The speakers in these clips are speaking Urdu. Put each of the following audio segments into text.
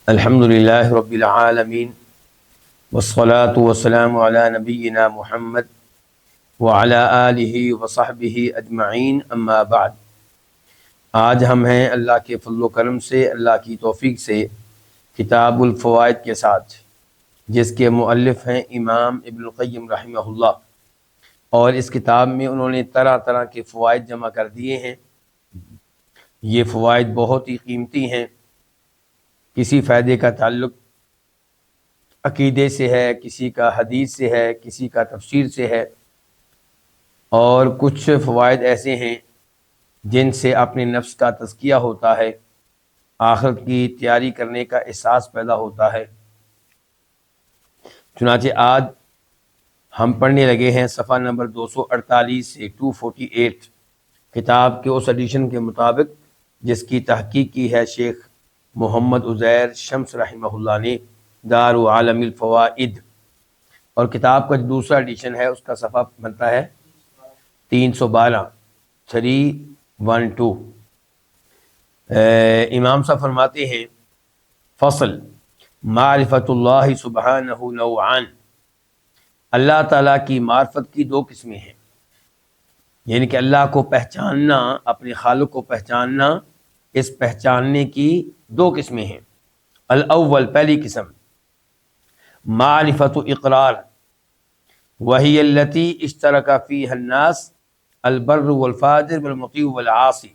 الحمد للہ رب العالمین والصلاة والسلام علی نبینا محمد وعلی آلہ وصحبہ اجمعین اما بعد۔ آج ہم ہیں اللہ کے فضل و کرم سے، اللہ کی توفیق سے کتاب الفوائد کے ساتھ، جس کے مؤلف ہیں امام ابن القیم رحمہ اللہ، اور اس کتاب میں انہوں نے طرح طرح کے فوائد جمع کر دیے ہیں۔ یہ فوائد بہت ہی قیمتی ہیں۔ کسی فائدے کا تعلق عقیدے سے ہے، کسی کا حدیث سے ہے، کسی کا تفسیر سے ہے، اور کچھ فوائد ایسے ہیں جن سے اپنے نفس کا تزکیہ ہوتا ہے، آخرت کی تیاری کرنے کا احساس پیدا ہوتا ہے۔ چنانچہ آج ہم پڑھنے لگے ہیں صفحہ نمبر 248 سے 248 کتاب کے اس ایڈیشن کے مطابق جس کی تحقیق کی ہے شیخ محمد عزیر شمس رحمہ اللہ نے دار عالم الفوائد، اور کتاب کا جو دوسرا ایڈیشن ہے اس کا صفحہ بنتا ہے 312 312۔ امام صاحب فرماتے ہیں فصل معرفت اللہ سبحانہ نوعان، اللہ تعالیٰ کی معرفت کی دو قسمیں ہیں، یعنی کہ اللہ کو پہچاننا، اپنے خالق کو پہچاننا، اس پہچاننے کی دو قسمیں ہیں۔ الاول، پہلی قسم معرفت اقرار، وہی التی اشترک فیہا الناس البر والفاجر والمطیع والعاصی۔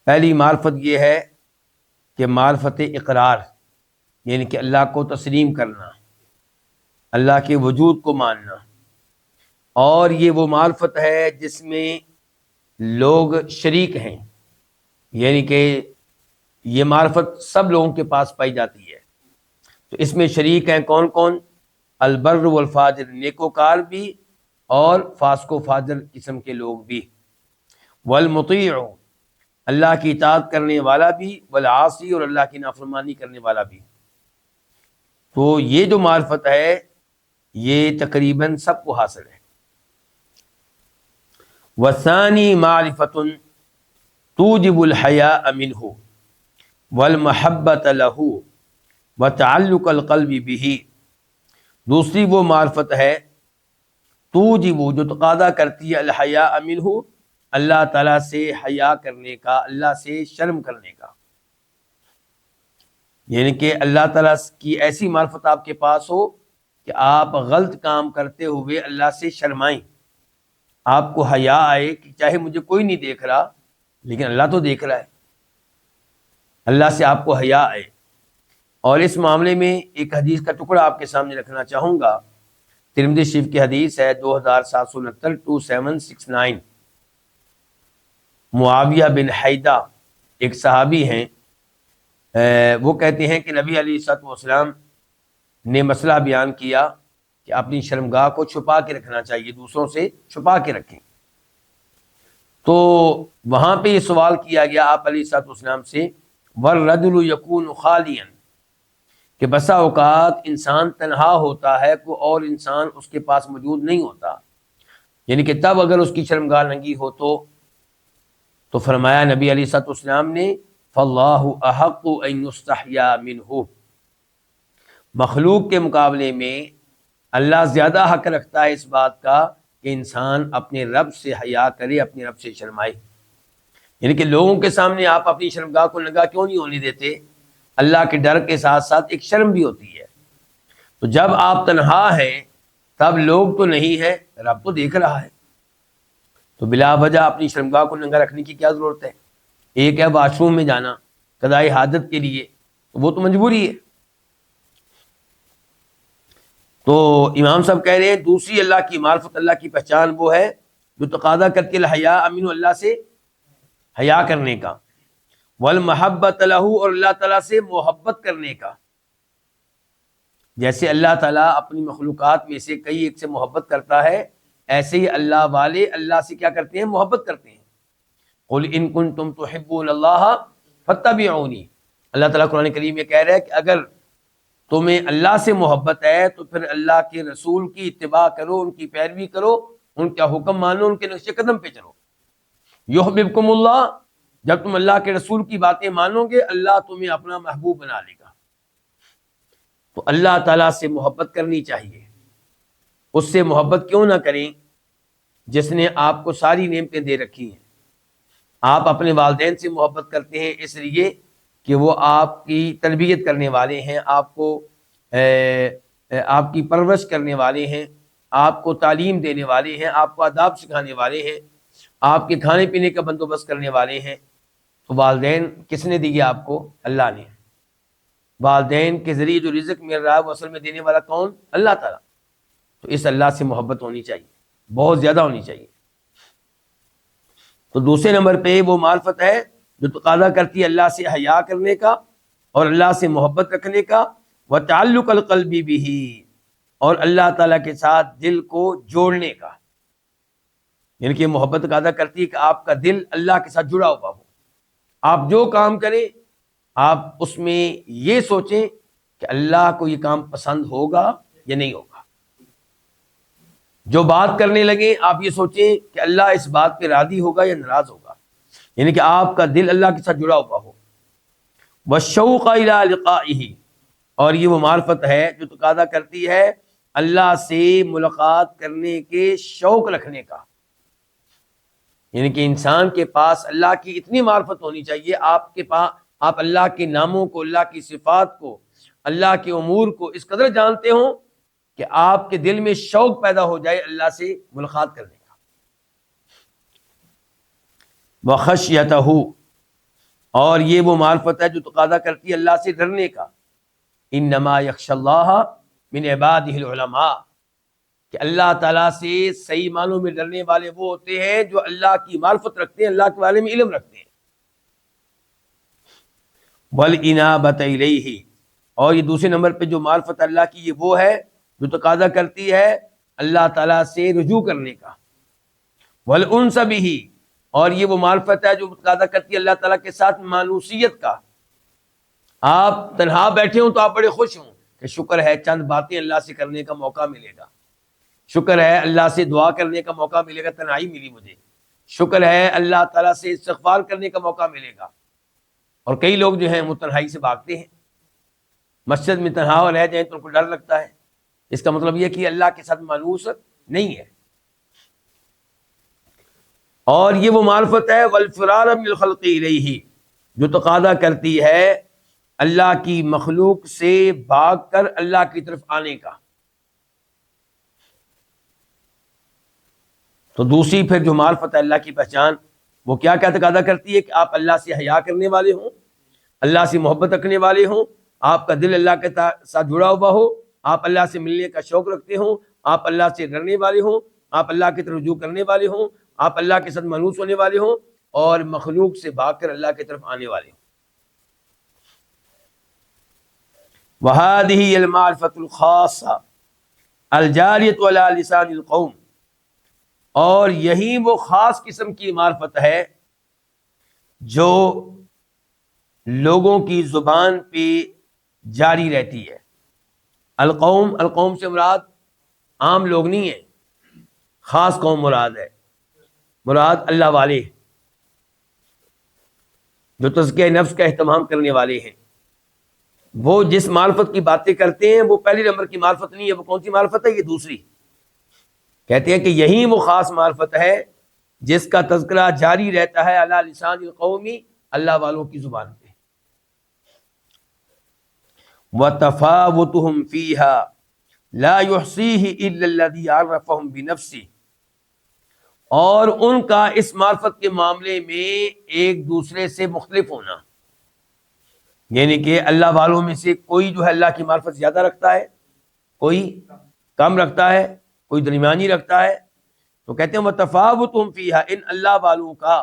پہلی معرفت یہ ہے کہ معرفت اقرار، یعنی کہ اللہ کو تسلیم کرنا، اللہ کے وجود کو ماننا، اور یہ وہ معرفت ہے جس میں لوگ شریک ہیں، یعنی کہ یہ معرفت سب لوگوں کے پاس پائی جاتی ہے۔ تو اس میں شریک ہیں کون کون؟ البر والفاجر، نیکوکار بھی اور فاسق و فاجر قسم کے لوگ بھی، والمطیع، اللہ کی اطاعت کرنے والا بھی، والعاصی، اور اللہ کی نافرمانی کرنے والا بھی۔ تو یہ جو معرفت ہے یہ تقریباً سب کو حاصل ہے۔ والثانی معرفت توجب الحیاء منہ والمحبت لہ وتعلق القلب بہ۔ دوسری وہ معرفت ہے توجب، جو تقاضا کرتی ہے، الحیاء منہ، اللہ تعالیٰ سے حیا کرنے کا، اللہ سے شرم کرنے کا، یعنی کہ اللہ تعالیٰ کی ایسی معرفت آپ کے پاس ہو کہ آپ غلط کام کرتے ہوئے اللہ سے شرمائیں، آپ کو حیا آئے کہ چاہے مجھے کوئی نہیں دیکھ رہا لیکن اللہ تو دیکھ رہا ہے، اللہ سے آپ کو حیا آئے۔ اور اس معاملے میں ایک حدیث کا ٹکڑا آپ کے سامنے رکھنا چاہوں گا، ترمذی شریف کی حدیث ہے 2769 2769۔ معاویہ بن حیدہ ایک صحابی ہیں، وہ کہتے ہیں کہ نبی علیہ الصلوۃ والسلام نے مسئلہ بیان کیا کہ اپنی شرمگاہ کو چھپا کے رکھنا چاہیے، دوسروں سے چھپا کے رکھیں۔ تو وہاں پہ یہ سوال کیا گیا آپ علیہ الصلوۃ والسلام سے، والرجل یکون خالیا، کہ بسا اوقات انسان تنہا ہوتا ہے، کوئی اور انسان اس کے پاس موجود نہیں ہوتا، یعنی کہ تب اگر اس کی شرمگاہ ننگی ہو تو فرمایا نبی علیہ الصلوۃ والسلام نے فاللہ احق ان یستحیا منہ، مخلوق کے مقابلے میں اللہ زیادہ حق رکھتا ہے اس بات کا کہ انسان اپنے رب سے حیا کرے، اپنے رب سے شرمائے۔ یعنی کہ لوگوں کے سامنے آپ اپنی شرمگاہ کو ننگا کیوں نہیں ہونے دیتے؟ اللہ کے ڈر کے ساتھ ساتھ ایک شرم بھی ہوتی ہے۔ تو جب آپ تنہا ہیں تب لوگ تو نہیں ہیں، رب تو دیکھ رہا ہے، تو بلا وجہ اپنی شرمگاہ کو ننگا رکھنے کی کیا ضرورت ہے؟ ایک ہے واش روم میں جانا قضاء حاجت کے لیے، وہ تو مجبوری ہے۔ تو امام صاحب کہہ رہے ہیں دوسری اللہ کی معرفت، اللہ کی پہچان وہ ہے جو تقاضا کرتی الحیاء منہ، اللہ سے حیا کرنے کا، والمحبت لہ، اور اللہ تعالیٰ سے محبت کرنے کا۔ جیسے اللہ تعالیٰ اپنی مخلوقات میں سے کئی ایک سے محبت کرتا ہے، ایسے ہی اللہ والے اللہ سے کیا کرتے ہیں؟ محبت کرتے ہیں۔ قل ان کنتم تحبون اللہ فاتبعونی، اللہ تعالیٰ قرآن کریم میں کہہ رہا ہے کہ اگر تمہیں اللہ سے محبت ہے تو پھر اللہ کے رسول کی اتباع کرو، ان کی پیروی کرو، ان کا حکم مانو، ان کے نقش قدم پہ چلو۔ یحببکم اللہ، جب تم اللہ کے رسول کی باتیں مانو گے اللہ تمہیں اپنا محبوب بنا لے گا۔ تو اللہ تعالیٰ سے محبت کرنی چاہیے۔ اس سے محبت کیوں نہ کریں جس نے آپ کو ساری نعمتیں دے رکھی ہیں۔ آپ اپنے والدین سے محبت کرتے ہیں اس لیے کہ وہ آپ کی تربیت کرنے والے ہیں، آپ کو آپ کی پرورش کرنے والے ہیں، آپ کو تعلیم دینے والے ہیں، آپ کو آداب سکھانے والے ہیں، آپ کے کھانے پینے کا بندوبست کرنے والے ہیں۔ تو والدین کس نے دیے آپ کو؟ اللہ نے۔ والدین کے ذریعے جو رزق مل رہا ہے وہ اصل میں دینے والا کون؟ اللہ تعالیٰ۔ تو اس اللہ سے محبت ہونی چاہیے، بہت زیادہ ہونی چاہیے۔ تو دوسرے نمبر پہ وہ معرفت ہے جو تقاضا کرتی ہے اللہ سے حیا کرنے کا اور اللہ سے محبت رکھنے کا، وتعلق القلب بھی، اور اللہ تعالیٰ کے ساتھ دل کو جوڑنے کا۔ یعنی کہ محبت تقاضا کرتی ہے کہ آپ کا دل اللہ کے ساتھ جڑا ہوا ہو۔ آپ جو کام کریں آپ اس میں یہ سوچیں کہ اللہ کو یہ کام پسند ہوگا یا نہیں ہوگا۔ جو بات کرنے لگے آپ یہ سوچیں کہ اللہ اس بات پہ راضی ہوگا یا ناراض ہوگا، یعنی کہ آپ کا دل اللہ کے ساتھ جڑا ہوا ہو۔ والشوق الی لقائہ، اور یہ وہ معرفت ہے جو تقاضا کرتی ہے اللہ سے ملاقات کرنے کے شوق رکھنے کا۔ یعنی کہ انسان کے پاس اللہ کی اتنی معرفت ہونی چاہیے، آپ کے پاس آپ اللہ کے ناموں کو، اللہ کی صفات کو، اللہ کے امور کو اس قدر جانتے ہوں کہ آپ کے دل میں شوق پیدا ہو جائے اللہ سے ملاقات کرنے کا۔ وخشیتہ، اور یہ وہ معرفت ہے جو تقاضا کرتی ہے اللہ سے ڈرنے کا۔ انما یخشی اللہ من عبادہ العلماء، کہ اللہ تعالیٰ سے صحیح معنوں میں ڈرنے والے وہ ہوتے ہیں جو اللہ کی معرفت رکھتے ہیں، اللہ کے بارے میں علم رکھتے ہیں۔ والانابۃ الیہ، اور یہ دوسرے نمبر پہ جو معرفت اللہ کی یہ وہ ہے جو تقاضا کرتی ہے اللہ تعالیٰ سے رجوع کرنے کا۔ والانس بہ، اور یہ وہ معرفت ہے جو تقاضا کرتی ہے اللہ تعالیٰ کے ساتھ مانوسیت کا۔ آپ تنہا بیٹھے ہوں تو آپ بڑے خوش ہوں کہ شکر ہے چند باتیں اللہ سے کرنے کا موقع ملے گا، شکر ہے اللہ سے دعا کرنے کا موقع ملے گا، تنہائی ملی مجھے، شکر ہے اللہ تعالیٰ سے استغفار کرنے کا موقع ملے گا۔ اور کئی لوگ جو ہیں وہ تنہائی سے بھاگتے ہیں، مسجد میں تنہا رہ جائیں تو ان کو ڈر لگتا ہے، اس کا مطلب یہ کہ اللہ کے ساتھ مانوس نہیں ہے۔ اور یہ وہ معرفت ہے والفرار من الخلق الیہ، جو تقاضا کرتی ہے اللہ کی مخلوق سے بھاگ کر اللہ کی طرف آنے کا۔ تو دوسری پھر جو معرفت ہے اللہ کی پہچان، وہ کیا تقاضا کرتی ہے کہ آپ اللہ سے حیا کرنے والے ہوں، اللہ سے محبت رکھنے والے ہوں، آپ کا دل اللہ کے ساتھ جڑا ہوا ہو، آپ اللہ سے ملنے کا شوق رکھتے ہوں، آپ اللہ سے ڈرنے والے ہوں، آپ اللہ کی طرف رجوع کرنے والے ہوں، آپ اللہ کے ساتھ مانوس ہونے والے ہوں، اور مخلوق سے بھاگ کر اللہ کی طرف آنے والے ہوں۔ وَهَذِهِ الْمَعْرِفَةُ الْخَاصَّةُ الْجَارِيَةُ عَلَى لِسَانِ الْقَوْمِ، اور یہی وہ خاص قسم کی معرفت ہے جو لوگوں کی زبان پہ جاری رہتی ہے۔ القوم، القوم سے مراد عام لوگ نہیں ہیں، خاص قوم مراد ہے، مراد اللہ والے جو تزکیہ نفس کا اہتمام کرنے والے ہیں۔ وہ جس معرفت کی باتیں کرتے ہیں وہ پہلی نمبر کی معرفت نہیں ہے، وہ کون سی معرفت ہے؟ یہ دوسری۔ کہتے ہیں کہ یہی وہ خاص معرفت ہے جس کا تذکرہ جاری رہتا ہے علی لسان القومی، اللہ والوں کی زبان پہ۔ وَتَفَاوُتُهُمْ فِيهَا لَا يُحْصِيهِ إِلَّا الَّذِي عَرَّفَهُمْ بِنَفْسِهِ، اور ان کا اس معرفت کے معاملے میں ایک دوسرے سے مختلف ہونا، یعنی کہ اللہ والوں میں سے کوئی جو ہے اللہ کی معرفت زیادہ رکھتا ہے، کوئی کم رکھتا ہے، کوئی درمیانی رکھتا ہے۔ تو کہتے ہیں وَتَفَاوُتُهُمْ فِيهَا، ان اللہ والوں کا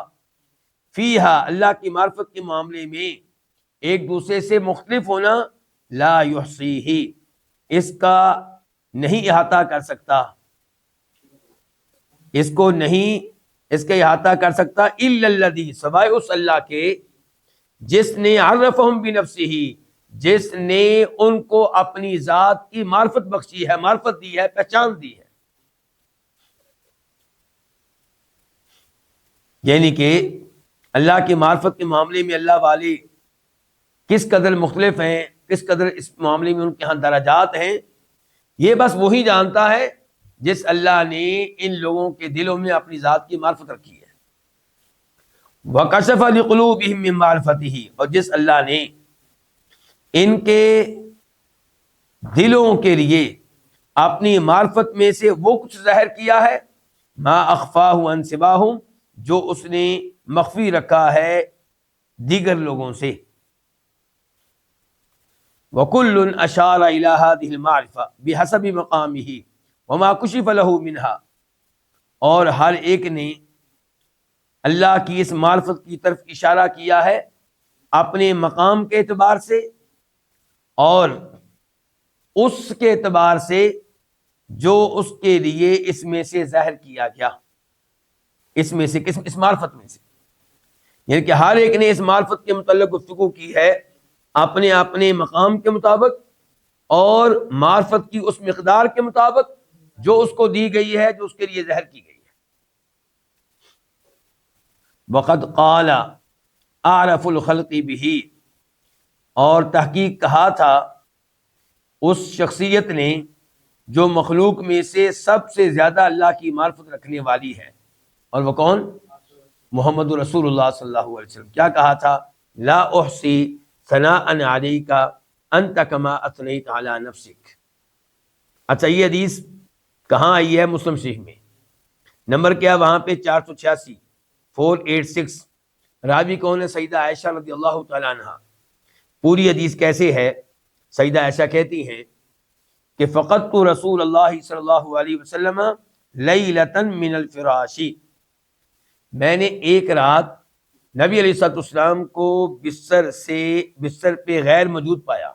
فیہا، اللہ کی معرفت کے معاملے میں ایک دوسرے سے مختلف ہونا، لا یحصیہ، اس کا نہیں احاطہ کر سکتا، اس کو نہیں، اس کا احاطہ کر سکتا الا الذی، سوائے اس اللہ کے جس نے عرفہم بنفسہ، جس نے ان کو اپنی ذات کی معرفت بخشی ہے، معرفت دی ہے، پہچان دی ہے۔ یعنی کہ اللہ کی معرفت کے معاملے میں اللہ والے کس قدر مختلف ہیں، کس قدر اس معاملے میں ان کے ہاں درجات ہیں، یہ بس وہی جانتا ہے جس اللہ نے ان لوگوں کے دلوں میں اپنی ذات کی معرفت رکھی ہے۔ وَكَشَفَ لِقُلُوبِهِم مِّن مَّعْرِفَتِهِ، اور جس اللہ نے ان کے دلوں کے لیے اپنی معرفت میں سے وہ کچھ ظاہر کیا ہے، ما اخفاہ عن سواہم، جو اس نے مخفی رکھا ہے دیگر لوگوں سے۔ وَكُلٌّ أَشَارَ إِلَىٰ هَٰذِهِ الْمَعْرِفَةِ بِحَسَبِ مَقَامِهِ وَمَا كُشِفَ لَهُ مِنْهَا، اور ہر ایک نے اللہ کی اس معرفت کی طرف اشارہ کیا ہے اپنے مقام کے اعتبار سے اور اس کے اعتبار سے جو اس کے لیے اس میں سے ظاہر کیا گیا، اس میں سے اس معرفت میں سے، یعنی کہ ہر ایک نے اس معرفت کے متعلق گفتگو کی ہے اپنے اپنے مقام کے مطابق اور معرفت کی اس مقدار کے مطابق جو اس کو دی گئی ہے، جو اس کے لیے ظاہر کی گئی ہے۔ وقد قال اعرف الخلق به، اور تحقیق کہا تھا اس شخصیت نے جو مخلوق میں سے سب سے زیادہ اللہ کی معرفت رکھنے والی ہے، اور وہ کون؟ محمد رسول اللہ صلی اللہ علیہ وسلم۔ کیا کہا تھا؟ لا احصی ثناء علیک انت کما اثنیت علی نفسک۔ اچھا، یہ حدیث کہاں آئی ہے؟ مسلم شریف میں۔ نمبر کیا وہاں پہ؟ 486، 486۔ راوی کون ہے؟ سیدہ عائشہ رضی اللہ تعالیٰ عنہ۔ پوری حدیث کیسے ہے؟ سیدہ عائشہ کہتی ہیں کہ فقدت رسول اللہ صلی اللہ علیہ وسلم لیلۃ من الفراش، میں نے ایک رات نبی علیہ الصلوۃ والسلام کو بستر پہ غیر موجود پایا،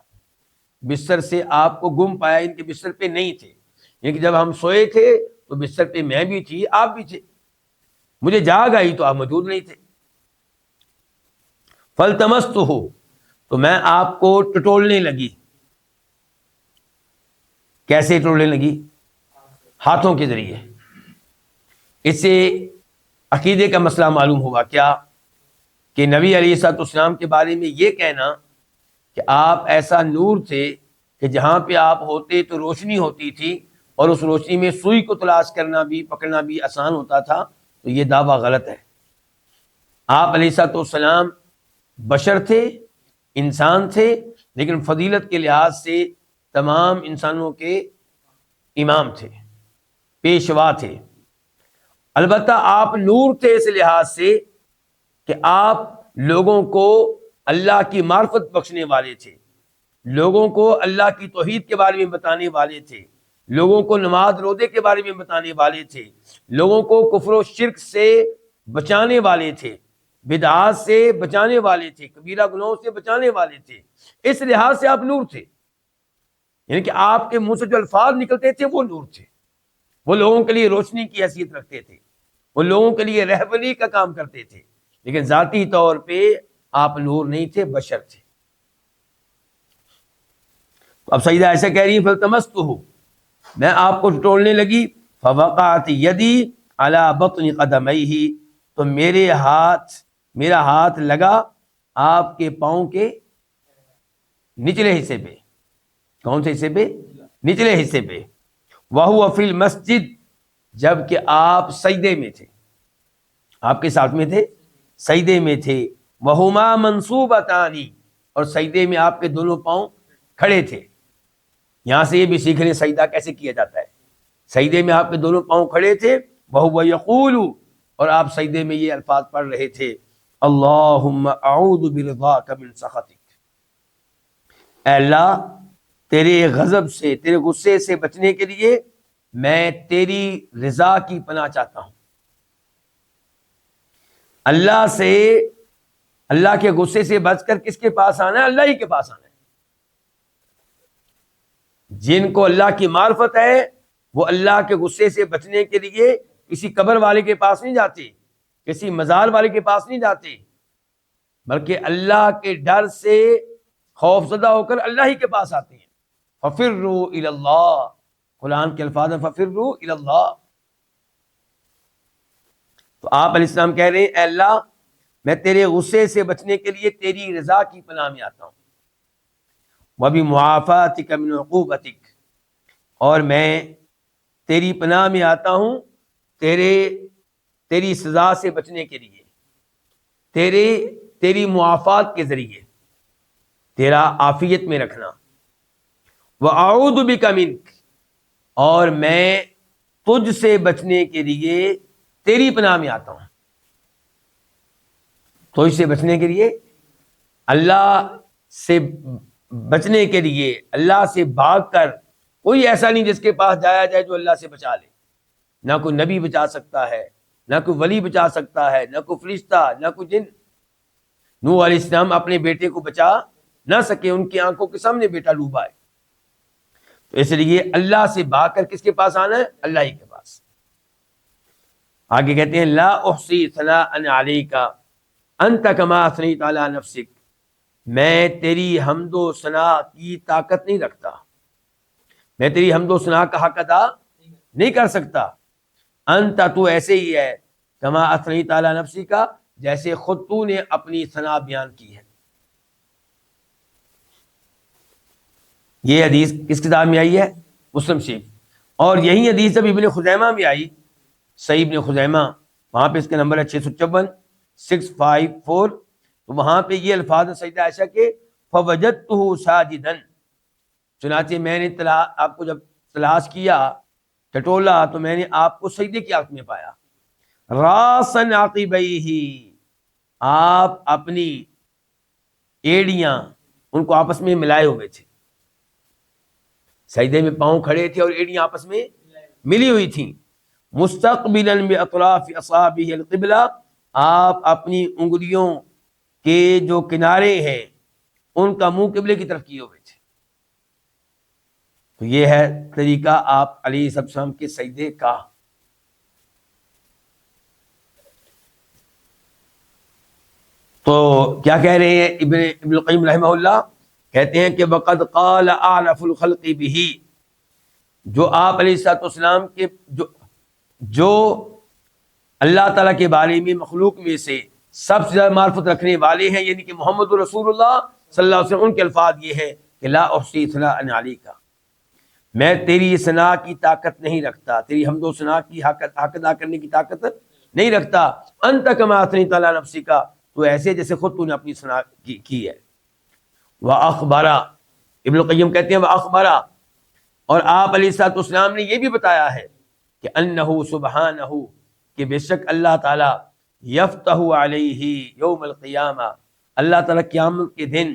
بستر سے آپ کو گم پایا، ان کے بستر پہ نہیں تھے، یعنی کہ جب ہم سوئے تھے تو بستر پہ میں بھی تھی، آپ بھی تھے، مجھے جاگ آئی تو آپ موجود نہیں تھے۔ فالتمستہ، تو میں آپ کو ٹٹولنے لگی۔ کیسے ٹٹولنے لگی؟ ہاتھوں کے ذریعے۔ اس سے عقیدے کا مسئلہ معلوم ہوا کیا؟ کہ نبی علیہ الصلوۃ والسلام کے بارے میں یہ کہنا کہ آپ ایسا نور تھے کہ جہاں پہ آپ ہوتے تو روشنی ہوتی تھی اور اس روشنی میں سوئی کو تلاش کرنا بھی پکڑنا بھی آسان ہوتا تھا، تو یہ دعویٰ غلط ہے۔ آپ علیہ الصلوۃ والسلام بشر تھے، انسان تھے، لیکن فضیلت کے لحاظ سے تمام انسانوں کے امام تھے، پیشوا تھے۔ البتہ آپ نور تھے اس لحاظ سے کہ آپ لوگوں کو اللہ کی معرفت بخشنے والے تھے، لوگوں کو اللہ کی توحید کے بارے میں بتانے والے تھے، لوگوں کو نماز روزے کے بارے میں بتانے والے تھے، لوگوں کو کفر و شرک سے بچانے والے تھے، بدعات سے بچانے والے تھے، کبیرہ گناہوں سے بچانے والے تھے۔ اس لحاظ سے آپ نور تھے، یعنی کہ آپ کے منہ سے جو الفاظ نکلتے تھے وہ نور تھے، وہ لوگوں کے لیے روشنی کی حیثیت رکھتے تھے، وہ لوگوں کے لیے رہبری کا کام کرتے تھے، لیکن ذاتی طور پہ آپ نور نہیں تھے، بشر تھے۔ اب سیدہ ایسا کہہ رہی ہیں فالتمستہ، میں آپ کو ٹٹولنے لگی، فوقعت یدی علی بطن قدمیہ، تو میرا ہاتھ لگا آپ کے پاؤں کے نچلے حصے پہ۔ کون سے حصے پہ؟ نچلے حصے پہ۔ وہو فی المسجد، جب کہ آپ سجدے میں تھے، آپ کے ساتھ میں تھے، سجدے میں تھے۔ وہما منصوبتان، اور سجدے میں آپ کے دونوں پاؤں کھڑے تھے۔ یہاں سے یہ بھی سیکھ لیں سجدہ کیسے کیا جاتا ہے۔ سجدے میں آپ کے دونوں پاؤں کھڑے تھے، وہو یقول، اور آپ سجدے میں یہ الفاظ پڑھ رہے تھے، اللہم اعوذ برضاک من سخطک، اے اللہ تیرے غضب سے، تیرے غصے سے بچنے کے لیے میں تیری رضا کی پناہ چاہتا ہوں۔ اللہ سے، اللہ کے غصے سے بچ کر کس کے پاس آنا ہے؟ اللہ ہی کے پاس آنا ہے۔ جن کو اللہ کی معرفت ہے وہ اللہ کے غصے سے بچنے کے لیے کسی قبر والے کے پاس نہیں جاتے، کسی مزار والے کے پاس نہیں جاتے، بلکہ اللہ کے ڈر سے خوف زدہ ہو کر اللہ ہی کے پاس آتے ہیں۔ ففروا الی اللہ، قرآن کے الفاظ ہیں ففروا الی اللہ۔ تو آپ علیہ السلام کہہ رہے ہیں اے اللہ میں تیرے غصے سے بچنے کے لیے تیری رضا کی پناہ میں آتا ہوں، وبمعافاتک من عقوبتک، اور میں تیری پناہ میں آتا ہوں تیری سزا سے بچنے کے لیے، تیری معافات کے ذریعے، تیرا عافیت میں رکھنا، وَأَعُوذُ بِكَ مِنْكَ، اور میں تجھ سے بچنے کے لیے تیری پناہ میں آتا ہوں۔ تجھ سے بچنے کے لیے، اللہ سے بچنے کے لیے، اللہ سے بھاگ کر، کوئی ایسا نہیں جس کے پاس جایا جائے جو اللہ سے بچا لے، نہ کوئی نبی بچا سکتا ہے، نہ کوئی ولی بچا سکتا ہے، نہ کوئی فرشتہ، نہ کوئی جن۔ نوح علیہ السلام اپنے بیٹے کو بچا نہ سکے، ان کی آنکھوں کے سامنے بیٹا ڈوبا ہے، تو اس لیے اللہ سے بھاگ کر کس کے پاس آنا ہے؟ اللہ ہی کے پاس۔ آگے کہتے ہیں لا احصی ثناء علیک انت کما اثنیت علی نفسک، میں تیری حمد و ثنا کی طاقت نہیں رکھتا، میں تیری حمد و ثنا کا حق ادا نہیں کر سکتا، انت تو ایسے ہی ہے، کما اثنیت علی نفسک، جیسے خود تو نے اپنی ثنا بیان کی ہے۔ یہ حدیث کس کتاب میں آئی ہے؟ مسلم شریف۔ اور یہی حدیث جب ابن خزیمہ میں آئی، صحیح ابن خزیمہ، وہاں پہ اس کا نمبر ہے 654 654، تو وہاں پہ یہ الفاظ سیدہ عائشہ کے فوجدتہ ساجدا، چنانچہ میں نے آپ کو جب تلاش کیا، ٹٹولا، تو میں نے آپ کو سجدے کی حالت میں پایا، راسن عقبیہ، آپ اپنی ایڑیاں ان کو آپس میں ملائے ہوئے تھے، سجدے میں پاؤں کھڑے تھے اور ایڑیاں آپس میں ملی ہوئی تھیں، مستقبلا باطراف اصابعہ القبلہ، آپ اپنی انگلیوں کے جو کنارے ہیں ان کا منہ قبلے کی طرف کیے ہوئے تھے۔ تو یہ ہے طریقہ آپ علیہ السلام کے سجدے کا۔ تو کیا کہہ رہے ہیں ابن القیم رحمہ اللہ؟ کہتے ہیں کہ وقد قال اعرف الخلق به، جو آپ علیہ الصلوۃ والسلام کے جو اللہ تعالیٰ کے بارے میں مخلوق میں سے سب سے زیادہ معرفت رکھنے والے ہیں، یعنی کہ محمد رسول اللہ صلی اللہ علیہ وسلم، ان کے الفاظ یہ ہیں کہ لا احصی ثناء علیک، میں تیری ثنا کی طاقت نہیں رکھتا، تیری حمد و ثنا کی حق ادا کرنے کی طاقت نہیں رکھتا، انت کما اثنیت علی نفسک، تو ایسے جیسے خود تو نے اپنی ثنا کی ہے۔ وَأَخْبَرَ، ابن القیم کہتے ہیں وَأَخْبَرَ، اور آپ علیہ الصلوۃ والسلام نے یہ بھی بتایا ہے کہ انہ سبحانہ، کہ بے شک اللہ تعالیٰ یفتح علیہ یوم القیامہ، اللہ تعالیٰ قیامت کے دن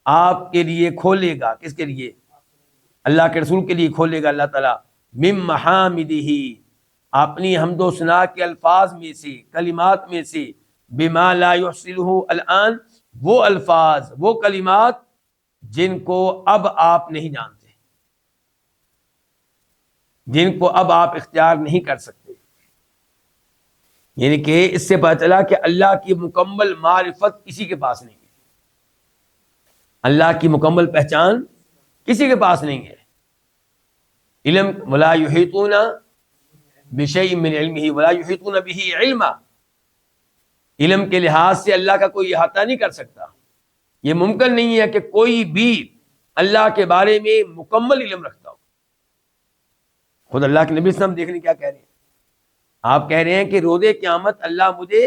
آپ کے لیے کھولے گا، کس کے لیے؟ اللہ کے رسول کے لیے کھولے گا اللہ تعالیٰ، من محامدہ، اپنی حمد و ثنا کے الفاظ میں سے، کلمات میں سے، بما لا یحصلہ الآن، وہ الفاظ، وہ کلمات جن کو اب آپ نہیں جانتے، جن کو اب آپ اختیار نہیں کر سکتے۔ یعنی کہ اس سے پتہ چلا کہ اللہ کی مکمل معرفت کسی کے پاس نہیں ہے، اللہ کی مکمل پہچان کسی کے پاس نہیں ہے۔ علم ولا یحیطون بشیء من علمہ ولا یحیطون بہ علما، علم کے لحاظ سے اللہ کا کوئی احاطہ نہیں کر سکتا، یہ ممکن نہیں ہے کہ کوئی بھی اللہ کے بارے میں مکمل علم رکھتا ہو۔ خود اللہ کے نبی صلی اللہ علیہ وسلم دیکھنے کیا کہہ رہے ہیں، آپ کہہ رہے ہیں کہ روز قیامت اللہ مجھے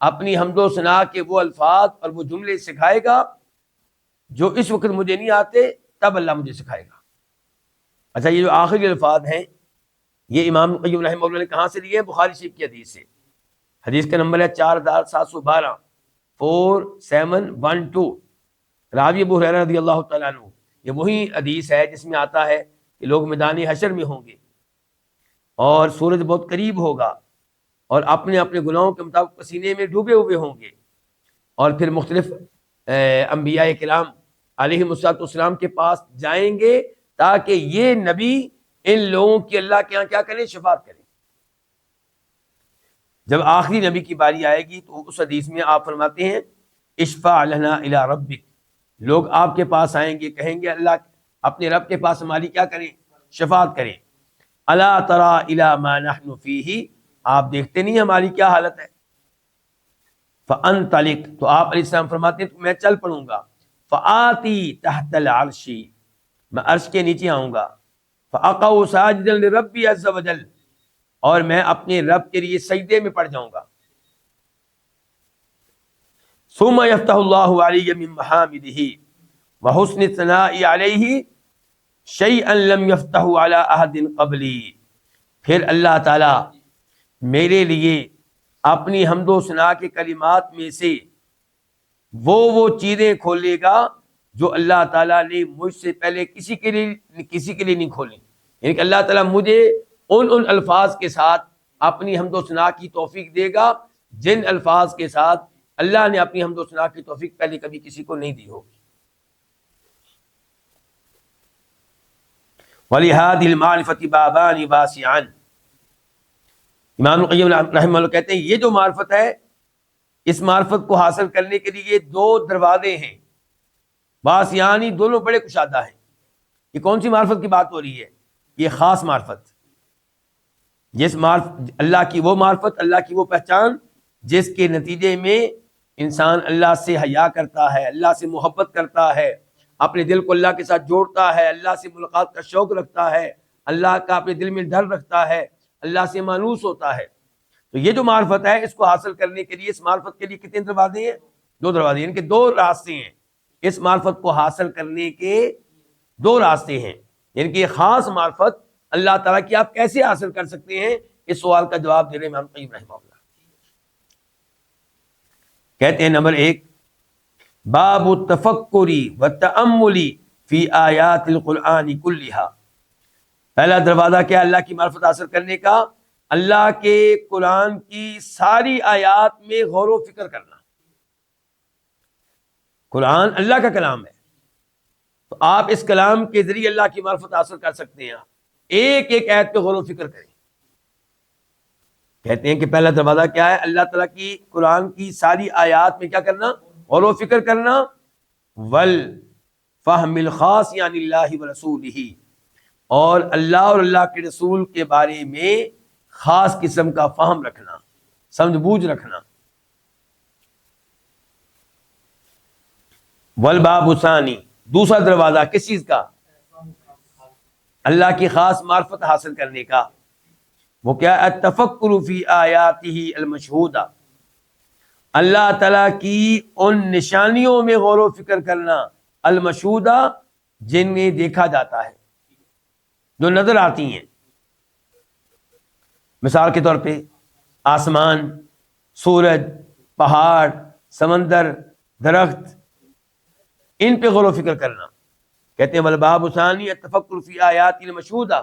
اپنی حمد و ثنا کے وہ الفاظ اور وہ جملے سکھائے گا جو اس وقت مجھے نہیں آتے، تب اللہ مجھے سکھائے گا۔ اچھا، یہ جو آخری الفاظ ہیں یہ امام قیم رحمہ اللہ نے کہاں سے لیے ہیں؟ بخاری شریف کی حدیث سے، حدیث کا نمبر ہے 4712 4712، راوی ابو ہریرہ رضی اللہ تعالیٰ عنہ۔ یہ وہی حدیث ہے جس میں آتا ہے کہ لوگ میدان حشر میں ہوں گے اور سورج بہت قریب ہوگا اور اپنے اپنے گناہوں کے مطابق پسینے میں ڈوبے ہوئے ہوں گے، اور پھر مختلف انبیاء کرام علیہ السلام کے پاس جائیں گے تاکہ یہ نبی ان لوگوں کی اللہ کے یہاں کیا کریں؟ شفاعت کریں۔ جب آخری نبی کی باری آئے گی تو اس حدیث میں آپ فرماتے ہیں اشفع لنا الی ربک، لوگ آپ کے پاس آئیں گے، کہیں گے اللہ اپنے رب کے پاس ہماری کیا کریں؟ شفاعت کریں۔ الا تری الی ما نحن فیہ، آپ دیکھتے نہیں ہماری کیا حالت ہے؟ فانطلق، تو آپ علیہ السلام فرماتے ہیں میں چل پڑوں گا، فآتی تحت العرش، میں عرش کے نیچے آؤں گا، فاقع ساجدا لربی عز وجل، اور میں اپنے رب کے لیے سجدے میں پڑ جاؤں گا، ثم یفتح اللہ علی من محامدہ وحسن الثناء علیہ شیئا لم یفتح علی احد قبلی، پھر اللہ تعالی میرے لیے اپنی حمد و ثنا کے کلمات میں سے وہ چیزیں کھولے گا جو اللہ تعالیٰ نے مجھ سے پہلے کسی کے لیے نہیں کھولی، یعنی کہ اللہ تعالیٰ مجھے ان الفاظ کے ساتھ اپنی حمد و ثنا کی توفیق دے گا جن الفاظ کے ساتھ اللہ نے اپنی حمد و ثنا کی توفیق پہلے کبھی کسی کو نہیں دی ہوگی۔ وَلِهَذِهِ الْمَعْرِفَةِ بَابَانِ وَاسِعَانِ، امام القیم رحمہ اللہ کہتے ہیں یہ جو معرفت ہے، اس معرفت کو حاصل کرنے کے لیے دو دروازے ہیں، واسعانی، دونوں بڑے کشادہ ہیں۔ یہ کون سی معرفت کی بات ہو رہی ہے؟ یہ خاص معرفت، جس اللہ کی وہ معرفت، اللہ کی وہ پہچان جس کے نتیجے میں انسان اللہ سے حیا کرتا ہے، اللہ سے محبت کرتا ہے، اپنے دل کو اللہ کے ساتھ جوڑتا ہے، اللہ سے ملاقات کا شوق رکھتا ہے، اللہ کا اپنے دل میں ڈر رکھتا ہے، اللہ سے مانوس ہوتا ہے۔ تو یہ جو معرفت ہے، اس کو حاصل کرنے کے لیے، اس معرفت کے لیے کتنے دروازے ہیں؟ دو دروازے، یعنی کہ دو راستے ہیں۔ اس معرفت کو حاصل کرنے کے دو راستے ہیں، یعنی کہ یہ خاص معرفت اللہ تعالیٰ کی آپ کیسے حاصل کر سکتے ہیں؟ اس سوال کا جواب دے رہے ہیں امام قیم رحمہ اللہ۔ کہتے ہیں نمبر 1، باب التفکر والتأمل فی آیات القرآن کلھا، پہلا دروازہ کیا اللہ کی معرفت حاصل کرنے کا؟ اللہ کے قرآن کی ساری آیات میں غور و فکر کرنا۔ قرآن اللہ کا کلام ہے، تو آپ اس کلام کے ذریعے اللہ کی معرفت حاصل کر سکتے ہیں۔ ایک ایک آیت پہ غور و فکر کریں۔ کہتے ہیں کہ پہلا دروازہ کیا ہے؟ اللہ تعالیٰ کی قرآن کی ساری آیات میں کیا کرنا؟ غور و فکر کرنا۔ والفہم الخاص عن اللہ ورسولہ، اور اللہ اور اللہ کے رسول کے بارے میں خاص قسم کا فہم رکھنا، سمجھ بوجھ رکھنا۔ والباب الثانی، دوسرا دروازہ کس چیز کا؟ اللہ کی خاص معرفت حاصل کرنے کا۔ وہ کیا؟ التفکر فی آیاتہ المشہودہ، اللہ تعالیٰ کی ان نشانیوں میں غور و فکر کرنا، المشہودہ، جن میں دیکھا جاتا ہے، جو نظر آتی ہیں۔ مثال کے طور پہ آسمان، سورج، پہاڑ، سمندر، درخت، ان پہ غور و فکر کرنا۔ کہتے ہیں والباب ثانی التفکر فی آیات المشہودہ،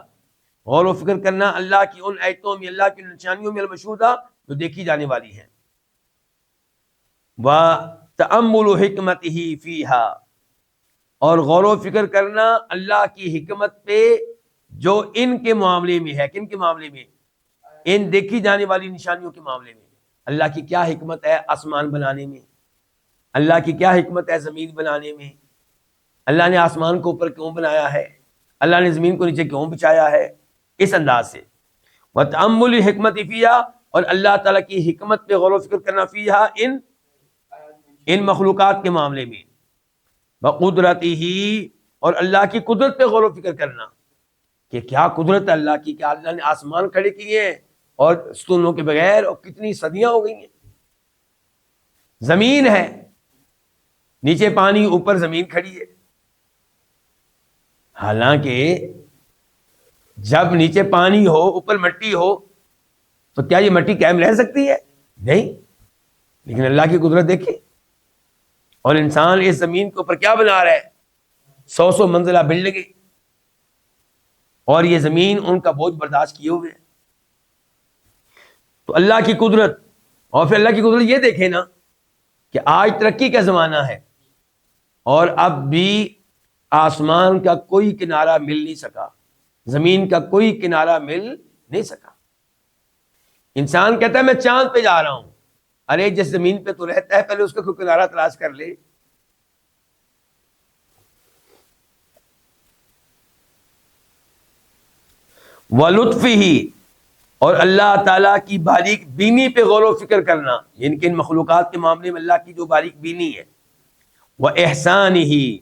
غور و فکر کرنا اللہ کی ان آیتوں میں، اللہ کی نشانیوں میں، المشہودہ، جو دیکھی جانے والی ہیں۔ وتأمل حکمتہ فیہا، اور غور و فکر کرنا اللہ کی حکمت پہ جو ان کے معاملے میں ہے۔ کن کے معاملے میں؟ ان دیکھی جانے والی نشانیوں کے معاملے میں۔ اللہ کی کیا حکمت ہے آسمان بنانے میں، اللہ کی کیا حکمت ہے زمین بنانے میں، اللہ نے آسمان کو اوپر کیوں بنایا ہے، اللہ نے زمین کو نیچے کیوں بچھایا ہے، اس انداز سے۔ وتأمل حکمت فیہا، اور اللہ تعالیٰ کی حکمت پہ غور و فکر کرنا، فیہا، ان مخلوقات کے معاملے میں۔ وقدرتہ، اور اللہ کی قدرت پہ غور و فکر کرنا کہ کیا قدرت ہے اللہ کی، کہ اللہ نے آسمان کھڑے کیے ہیں اور ستونوں کے بغیر، اور کتنی صدیاں ہو گئی ہیں۔ زمین ہے، نیچے پانی، اوپر زمین کھڑی ہے۔ حالانکہ جب نیچے پانی ہو، اوپر مٹی ہو، تو کیا یہ مٹی قائم رہ سکتی ہے؟ نہیں۔ لیکن اللہ کی قدرت دیکھیں، اور انسان اس زمین کے اوپر کیا بنا رہا ہے؟ 100 منزلہ بلڈنگیں، اور یہ زمین ان کا بوجھ برداشت کیے ہوئے ہے۔ تو اللہ کی قدرت، اور پھر اللہ کی قدرت یہ دیکھیں نا کہ آج ترقی کا زمانہ ہے، اور اب بھی آسمان کا کوئی کنارہ مل نہیں سکا، زمین کا کوئی کنارہ مل نہیں سکا۔ انسان کہتا ہے میں چاند پہ جا رہا ہوں، ارے جس زمین پہ تو رہتا ہے پہلے اس کا کوئی کنارہ تلاش کر لے۔ وَلُطْفِهِ، اور اللہ تعالیٰ کی باریک بینی پہ غور و فکر کرنا، یعنی کہ ان مخلوقات کے معاملے میں اللہ کی جو باریک بینی ہے، وہ احسان ہی،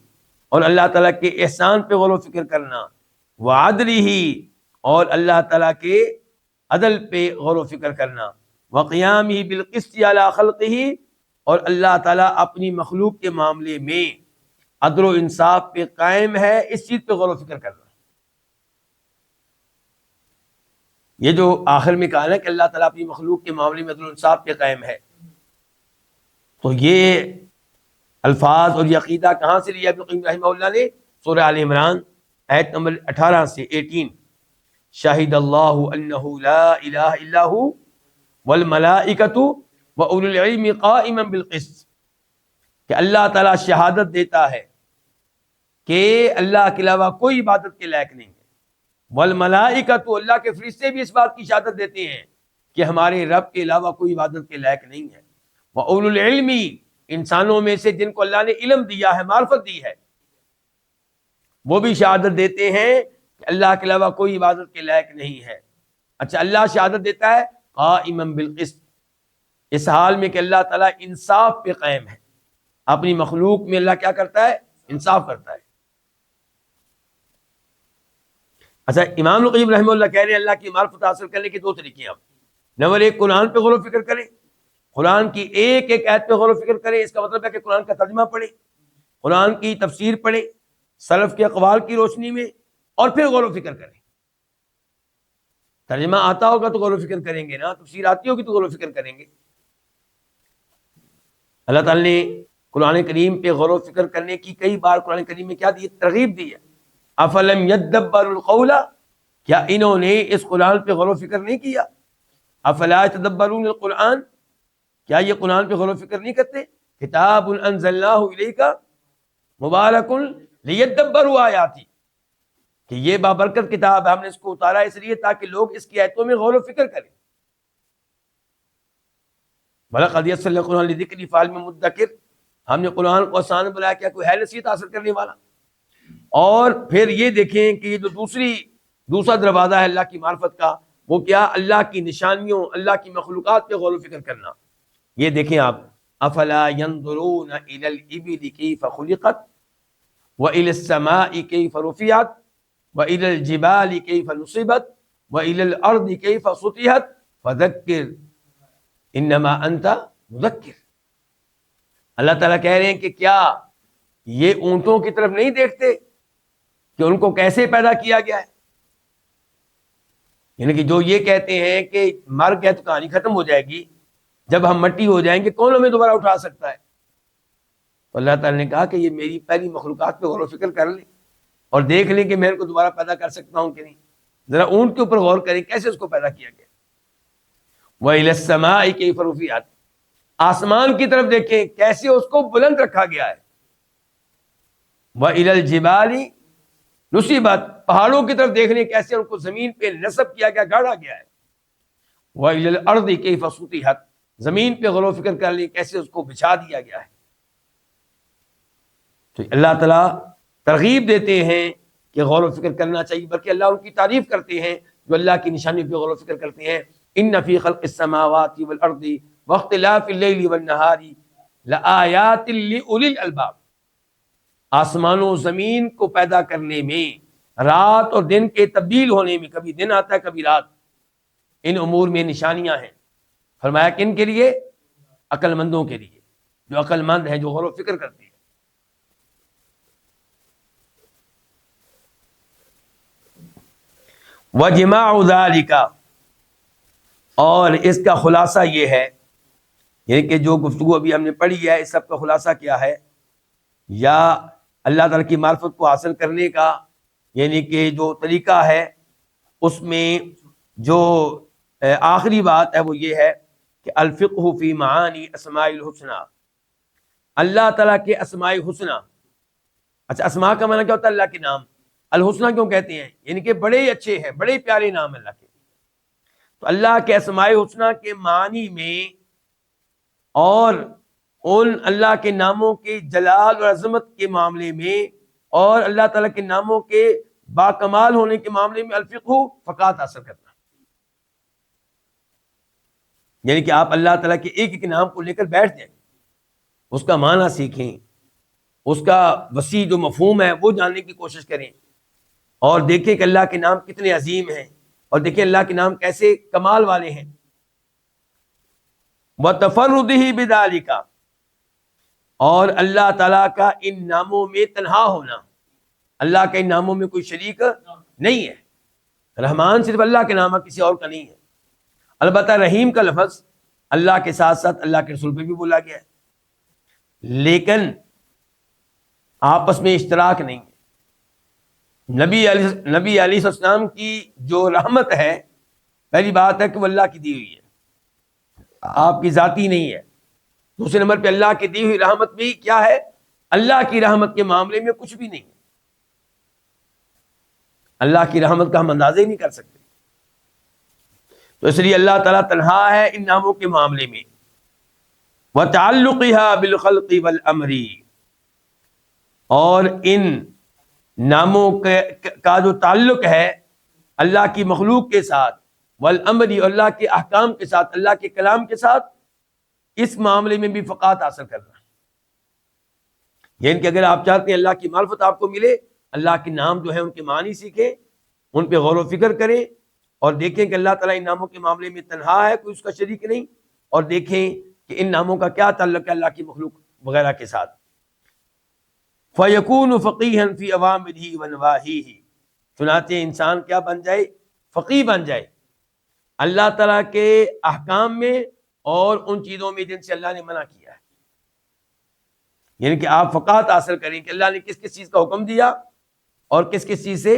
اور اللہ تعالیٰ کے احسان پہ غور و فکر کرنا، وہ عدل ہی، اور اللہ تعالیٰ کے عدل پہ غور و فکر کرنا، وقیام ہی بالقسط علی خلقہ، اور اللہ تعالیٰ اپنی مخلوق کے معاملے میں عدل و انصاف پہ قائم ہے، اس چیز پہ غور و فکر کرنا۔ یہ جو آخر میں کہا نا کہ اللہ تعالیٰ اپنی مخلوق کے معاملے میں عدل و انصاف پہ قائم ہے، تو یہ الفاظ اور یہ عقیدہ کہاں سے لیا ابن القیم رحمہ اللہ نے؟ سورہ آل عمران آیت نمبر 18 سے 18، شاہد اللہ انہ لا الہ الا ہو والملائکۃ واولو العلم قائما بالقسط، کہ اللہ تعالیٰ شہادت دیتا ہے کہ اللہ کے علاوہ کوئی عبادت کے لائق نہیں ہے، والملائکۃ، اللہ کے فرشتے بھی اس بات کی شہادت دیتے ہیں کہ ہمارے رب کے علاوہ کوئی عبادت کے لائق نہیں ہے، واولو العلم، انسانوں میں سے جن کو اللہ نے علم دیا ہے، معرفت دی ہے، وہ بھی شہادت دیتے ہیں کہ اللہ کے علاوہ کوئی عبادت کے لائق نہیں ہے۔ اچھا، اللہ شہادت دیتا ہے قائما بالقسط، اس حال میں کہ اللہ تعالیٰ انصاف پہ قائم ہے، اپنی مخلوق میں اللہ کیا کرتا ہے؟ انصاف کرتا ہے۔ اچھا، امام القیم رحمہ اللہ کہہ رہے ہیں اللہ کی معرفت حاصل کرنے کے دو طریقے ہیں۔ نمبر ایک، قرآن پہ غور و فکر کریں، قرآن کی ایک ایک آیت پہ غور و فکر کریں، اس کا مطلب ہے کہ قرآن کا ترجمہ پڑھیں، قرآن کی تفسیر پڑھیں سلف کے اقوال کی روشنی میں، اور پھر غور و فکر کریں۔ ترجمہ آتا ہوگا تو غور و فکر کریں گے نا، تفسیر آتی ہوگی تو غور و فکر کریں گے۔ اللہ تعالیٰ نے قرآن کریم پہ غور و فکر کرنے کی کئی بار قرآن کریم میں کیا دی؟ ترغیب دی ہے۔ افلم یدبروا القول، کیا انہوں نے اس قرآن پہ غور و فکر نہیں کیا؟ افلا یتدبرون القرآن، کیا یہ قرآن پہ غور و فکر نہیں کرتے؟ کتاب انزلناہ الیک مبارک لیدبروا آیاتی، کہ یہ بابرکت کتاب ہے، ہم نے اس کو اتارا اس لیے تاکہ لوگ اس کی آیتوں میں غور و فکر کریں۔ وَلَقَدْ يَسَّرْنَا الْقُرْآنَ لِلذِّكْرِ فَهَلْ مِن مُدَّكِرٍ، ہم نے قرآن کو آسان بنایا، کیا کوئی ہے نصیحت حاصل کرنے والا؟ اور پھر یہ دیکھیں کہ یہ جو دوسرا دروازہ ہے اللہ کی معرفت کا، وہ کیا؟ اللہ کی نشانیوں، اللہ کی مخلوقات پہ غور و فکر کرنا۔ یہ دیکھیں آپ، افلا ينظرون الى الابل كيف خلقت والى السماء كيف رفعت والى الجبال كيف نصبت والى الارض كيف سطحت فذكر انما انت مذکر۔ اللہ تعالیٰ کہہ رہے ہیں کہ کیا یہ اونٹوں کی طرف نہیں دیکھتے کہ ان کو کیسے پیدا کیا گیا ہے؟ یعنی کہ جو یہ کہتے ہیں کہ مر گئے تو کہانی ختم ہو جائے گی، جب ہم مٹی ہو جائیں گے کون ہمیں دوبارہ اٹھا سکتا ہے؟ تو اللہ تعالیٰ نے کہا کہ یہ میری پہلی مخلوقات پہ غور و فکر کر لیں اور دیکھ لیں کہ میں ان کو دوبارہ پیدا کر سکتا ہوں کہ نہیں۔ ذرا اونٹ کے اوپر غور کریں کیسے اس کو پیدا کیا گیا۔ وَإِلَى السَّمَاءِ كَيْفَ رُفِعَتْ، آسمان کی طرف دیکھیں کیسے اس کو بلند رکھا گیا ہے۔ وَإِلَى الْجِبَالِ نُصِبَتْ، پہاڑوں کی طرف دیکھ لیں کیسے ان کو زمین پہ نصب کیا گیا، گاڑا گیا ہے۔ وَإِلَى الْأَرْضِ كَيْفَ سُطِحَتْ، زمین پہ غور و فکر کر لیں کیسے اس کو بچھا دیا گیا ہے۔ تو اللہ تعالیٰ ترغیب دیتے ہیں کہ غور و فکر کرنا چاہیے، بلکہ اللہ ان کی تعریف کرتے ہیں جو اللہ کی نشانی پہ غور و فکر کرتے ہیں۔ ان فی خلق السماوات والارض واختلاف اللیل والنہار لآیات لأولی الالباب، آسمان و زمین کو پیدا کرنے میں، رات اور دن کے تبدیل ہونے میں، کبھی دن آتا ہے کبھی رات، ان امور میں نشانیاں ہیں۔ فرمایا کن کے لیے؟ عقل مندوں کے لیے، جو عقل مند ہیں، جو غور و فکر کرتے ہیں۔ وَجِمَاعُ ذَلِكَ، اور اس کا خلاصہ یہ ہے، یعنی کہ جو گفتگو ابھی ہم نے پڑھی ہے اس سب کا خلاصہ کیا ہے؟ یا اللہ تعالیٰ کی معرفت کو حاصل کرنے کا یعنی کہ جو طریقہ ہے، اس میں جو آخری بات ہے وہ یہ ہے کہ الفقہ فی معانی اسماء الحسنى، اللہ تعالیٰ کے اسماء حسنہ۔ اچھا، اسماء کا معنی کیا ہوتا ہے؟ اللہ کے نام۔ الحسنہ کیوں کہتے ہیں؟ یعنی کہ بڑے اچھے ہیں، بڑے پیارے نام اللہ کے۔ تو اللہ کے اسماء حسنہ کے معنی میں اور ان اللہ کے ناموں کے جلال اور عظمت کے معاملے میں اور اللہ تعالیٰ کے ناموں کے باکمال ہونے کے معاملے میں الفقہ فقاہت حاصل کرنا۔ یعنی کہ آپ اللہ تعالیٰ کے ایک ایک نام کو لے کر بیٹھ جائیں، اس کا معنی سیکھیں، اس کا وسیع جو مفہوم ہے وہ جاننے کی کوشش کریں، اور دیکھیں کہ اللہ کے نام کتنے عظیم ہیں، اور دیکھیں اللہ کے نام کیسے کمال والے ہیں۔ وَتَفَرُّدِهِ بِذَلِكَ، اور اللہ تعالیٰ کا ان ناموں میں تنہا ہونا، اللہ کا ان ناموں میں کوئی شریک نہیں ہے۔ رحمان صرف اللہ کے نام ہے، کسی اور کا نہیں ہے۔ البتہ رحیم کا لفظ اللہ کے ساتھ ساتھ اللہ کے رسول پہ بھی بولا گیا ہے، لیکن آپس میں اشتراک نہیں ہے۔ نبی علیہ السلام کی جو رحمت ہے، پہلی بات ہے کہ وہ اللہ کی دی ہوئی ہے، آپ کی ذاتی نہیں ہے۔ دوسرے نمبر پہ اللہ کی دی ہوئی رحمت بھی کیا ہے؟ اللہ کی رحمت کے معاملے میں کچھ بھی نہیں ہے۔ اللہ کی رحمت کا ہم اندازہ ہی نہیں کر سکتے۔ تو اس لیے اللہ تعالیٰ تنہا ہے ان ناموں کے معاملے میں۔ وَتَعَلُّقِهَا بِالْخَلْقِ وَالْأَمْرِ، اور ان ناموں کا جو تعلق ہے اللہ کی مخلوق کے ساتھ، والامر، اور اللہ کے احکام کے ساتھ، اللہ کے کلام کے ساتھ، اس معاملے میں بھی فقاہت حاصل کرنا ہے۔ یعنی کہ اگر آپ چاہتے ہیں اللہ کی معرفت آپ کو ملے، اللہ کے نام جو ہیں ان کے معنی سیکھیں، ان پہ غور و فکر کریں، اور دیکھیں کہ اللہ تعالیٰ ان ناموں کے معاملے میں تنہا ہے، کوئی اس کا شریک نہیں، اور دیکھیں کہ ان ناموں کا کیا تعلق ہے اللہ کی مخلوق وغیرہ کے ساتھ۔ فَيَكُونُ فَقِيهًا فِي أَوَامِرِهِ وَنَوَاهِهِ، چنانچہ انسان کیا بن جائے؟ فقیہ بن جائے اللہ تعالیٰ کے احکام میں اور ان چیزوں میں جن سے اللہ نے منع کیا ہے۔ یعنی کہ آپ فقاہت حاصل کریں کہ اللہ نے کس کس چیز کا حکم دیا اور کس کس چیز سے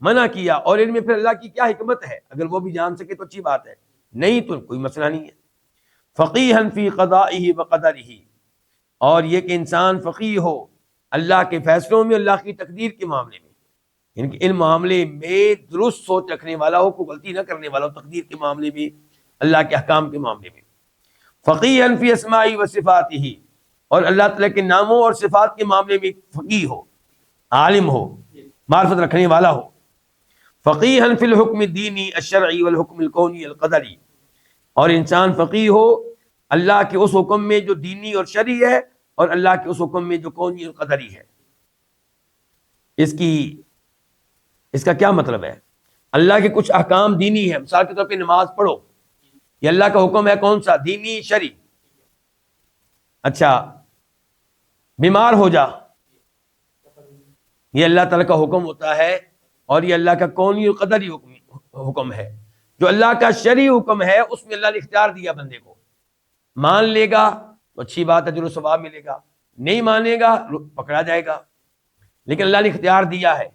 منع کیا، اور ان میں پھر اللہ کی کیا حکمت ہے۔ اگر وہ بھی جان سکے تو اچھی بات ہے، نہیں تو کوئی مسئلہ نہیں ہے۔ فقیہاً فی قضائہ وقدرہ، اور یہ کہ انسان فقیہ ہو اللہ کے فیصلوں میں، اللہ کی تقدیر کے معاملے میں، یعنی کہ ان معاملے میں درست سوچ رکھنے والا ہو، کوئی غلطی نہ کرنے والا ہو، تقدیر کے معاملے میں، اللہ کے احکام کے معاملے میں۔ فقیہاً فی اسماء و صفاتہ، اور اللہ تعالیٰ کے ناموں اور صفات کے معاملے میں فقیہ ہو، عالم ہو، معرفت رکھنے والا ہو۔ فقیہاً فی الحکم الدینی الشرعی والحکم الکونی القدری، اور انسان فقیہ ہو اللہ کے اس حکم میں جو دینی اور شرعی ہے، اور اللہ کے اس حکم میں جو کونی اور قدری ہے۔ اس کا کیا مطلب ہے؟ اللہ کے کچھ احکام دینی ہے، مثال کے طور پہ نماز پڑھو، یہ اللہ کا حکم ہے، کون سا؟ دینی شرعی۔ اچھا، بیمار ہو جا، یہ اللہ تعالیٰ کا حکم ہوتا ہے، اور یہ اللہ کا کونی اور قدری حکم ہے۔ جو اللہ کا شرعی حکم ہے اس میں اللہ نے اختیار دیا بندے کو، مان لے گا تو اچھی بات ہے، جو ثواب ملے گا، نہیں مانے گا پکڑا جائے گا۔ لیکن اللہ نے اختیار دیا ہے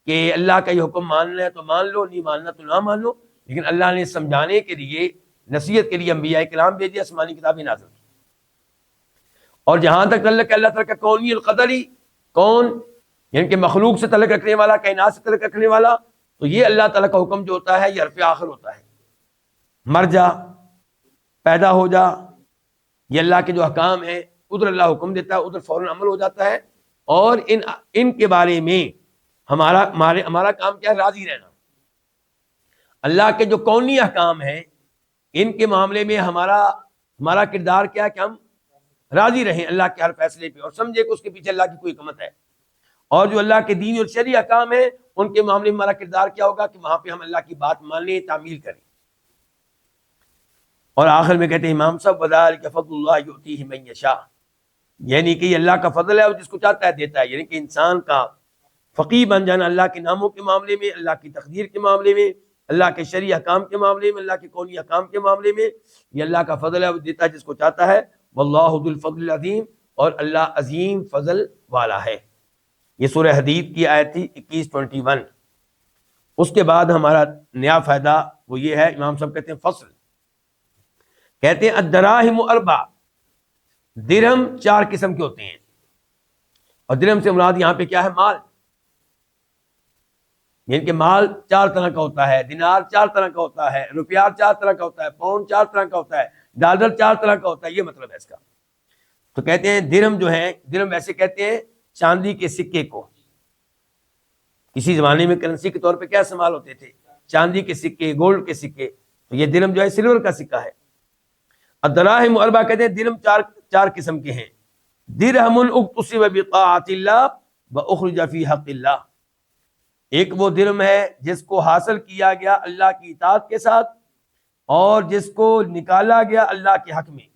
کہ اللہ کا یہ حکم ماننا ہے تو مان لو، نہیں ماننا تو نہ مان لو۔ لیکن اللہ نے سمجھانے کے لیے، نصیحت کے لیے انبیاء کرام بھیجے، آسمانی کتابیں نازل کی۔ اور جہاں تک تعلق ہے اللہ تعالیٰ کا کونی القدری، کون یعنی کہ مخلوق سے تعلق رکھنے والا، کائنات سے تعلق رکھنے والا، تو یہ اللہ تعالیٰ کا حکم جو ہوتا ہے یہ حرف آخر ہوتا ہے، مر جا، پیدا ہو جا، یہ اللہ کے جو احکام ہیں ادھر اللہ حکم دیتا ہے، ادھر فوراً عمل ہو جاتا ہے۔ اور ان کے بارے میں ہمارا کام کیا ہے؟ راضی رہنا۔ اللہ کے جو کونی احکام ہیں ان کے معاملے میں ہمارا کردار کیا ہے کہ ہم راضی رہیں اللہ کے ہر فیصلے پہ، اور سمجھے کہ اس کے پیچھے اللہ کی کوئی حکمت ہے۔ اور جو اللہ کے دین اور شرعی احکام ہیں ان کے معاملے میں ہمارا کردار کیا ہوگا کہ وہاں پہ ہم اللہ کی بات مانیں، تعمیل کریں۔ اور آخر میں کہتے ہیں امام صاحب وَذَلِكَ فَضْلُ اللَّهِ يُؤْتِيهِ مَن يَشَاءُ، یعنی کہ یہ اللہ کا فضل ہے اور جس کو چاہتا ہے دیتا ہے۔ یعنی کہ انسان کا فقیہ بن جانا اللہ کے ناموں کے معاملے میں، اللہ کی تقدیر کے معاملے میں، اللہ کے شرعی احکام کے معاملے میں، اللہ کے کونی احکام کے معاملے میں، یہ اللہ کا فضل ہے، وہ دیتا ہے جس کو چاہتا ہے۔ وَاللَّهُ ذُو الْفَضْلِ الْعَظِيمِ، اور اللہ عظیم فضل والا ہے۔ یہ سورہ حدید کی آیت تھی 21-21۔ اس کے بعد ہمارا نیا فائدہ وہ یہ ہے، امام صاحب کہتے ہیں فصل، کہتے ہیں الدراہم اربع، درہم 4 قسم کے ہوتے ہیں، اور درہم سے مراد یہاں پہ کیا ہے؟ مال، یعنی کہ مال 4 طرح کا ہوتا ہے، دینار 4 طرح کا ہوتا ہے، روپیہ 4 طرح کا ہوتا ہے، پاؤنڈ 4 طرح کا ہوتا ہے، ڈالر 4 طرح کا ہوتا ہے، یہ مطلب ہے اس کا۔ تو کہتے ہیں درہم جو ہے، درہم ویسے کہتے ہیں چاندی کے سکے کو، کسی زمانے میں کرنسی کے طور پہ کیا استعمال ہوتے تھے؟ چاندی کے سکے، گولڈ کے سکے، تو یہ درہم جو ہے سلور کا سکہ ہے۔ الدراہم اربع کہتے ہیں درہم چار قسم کے ہیں. درہم اکتسب بطاعت اللہ واخرج فی حق اللہ. ایک وہ درہم ہے جس کو حاصل کیا گیا اللہ کی اطاعت کے ساتھ اور جس کو نکالا گیا اللہ کے حق میں.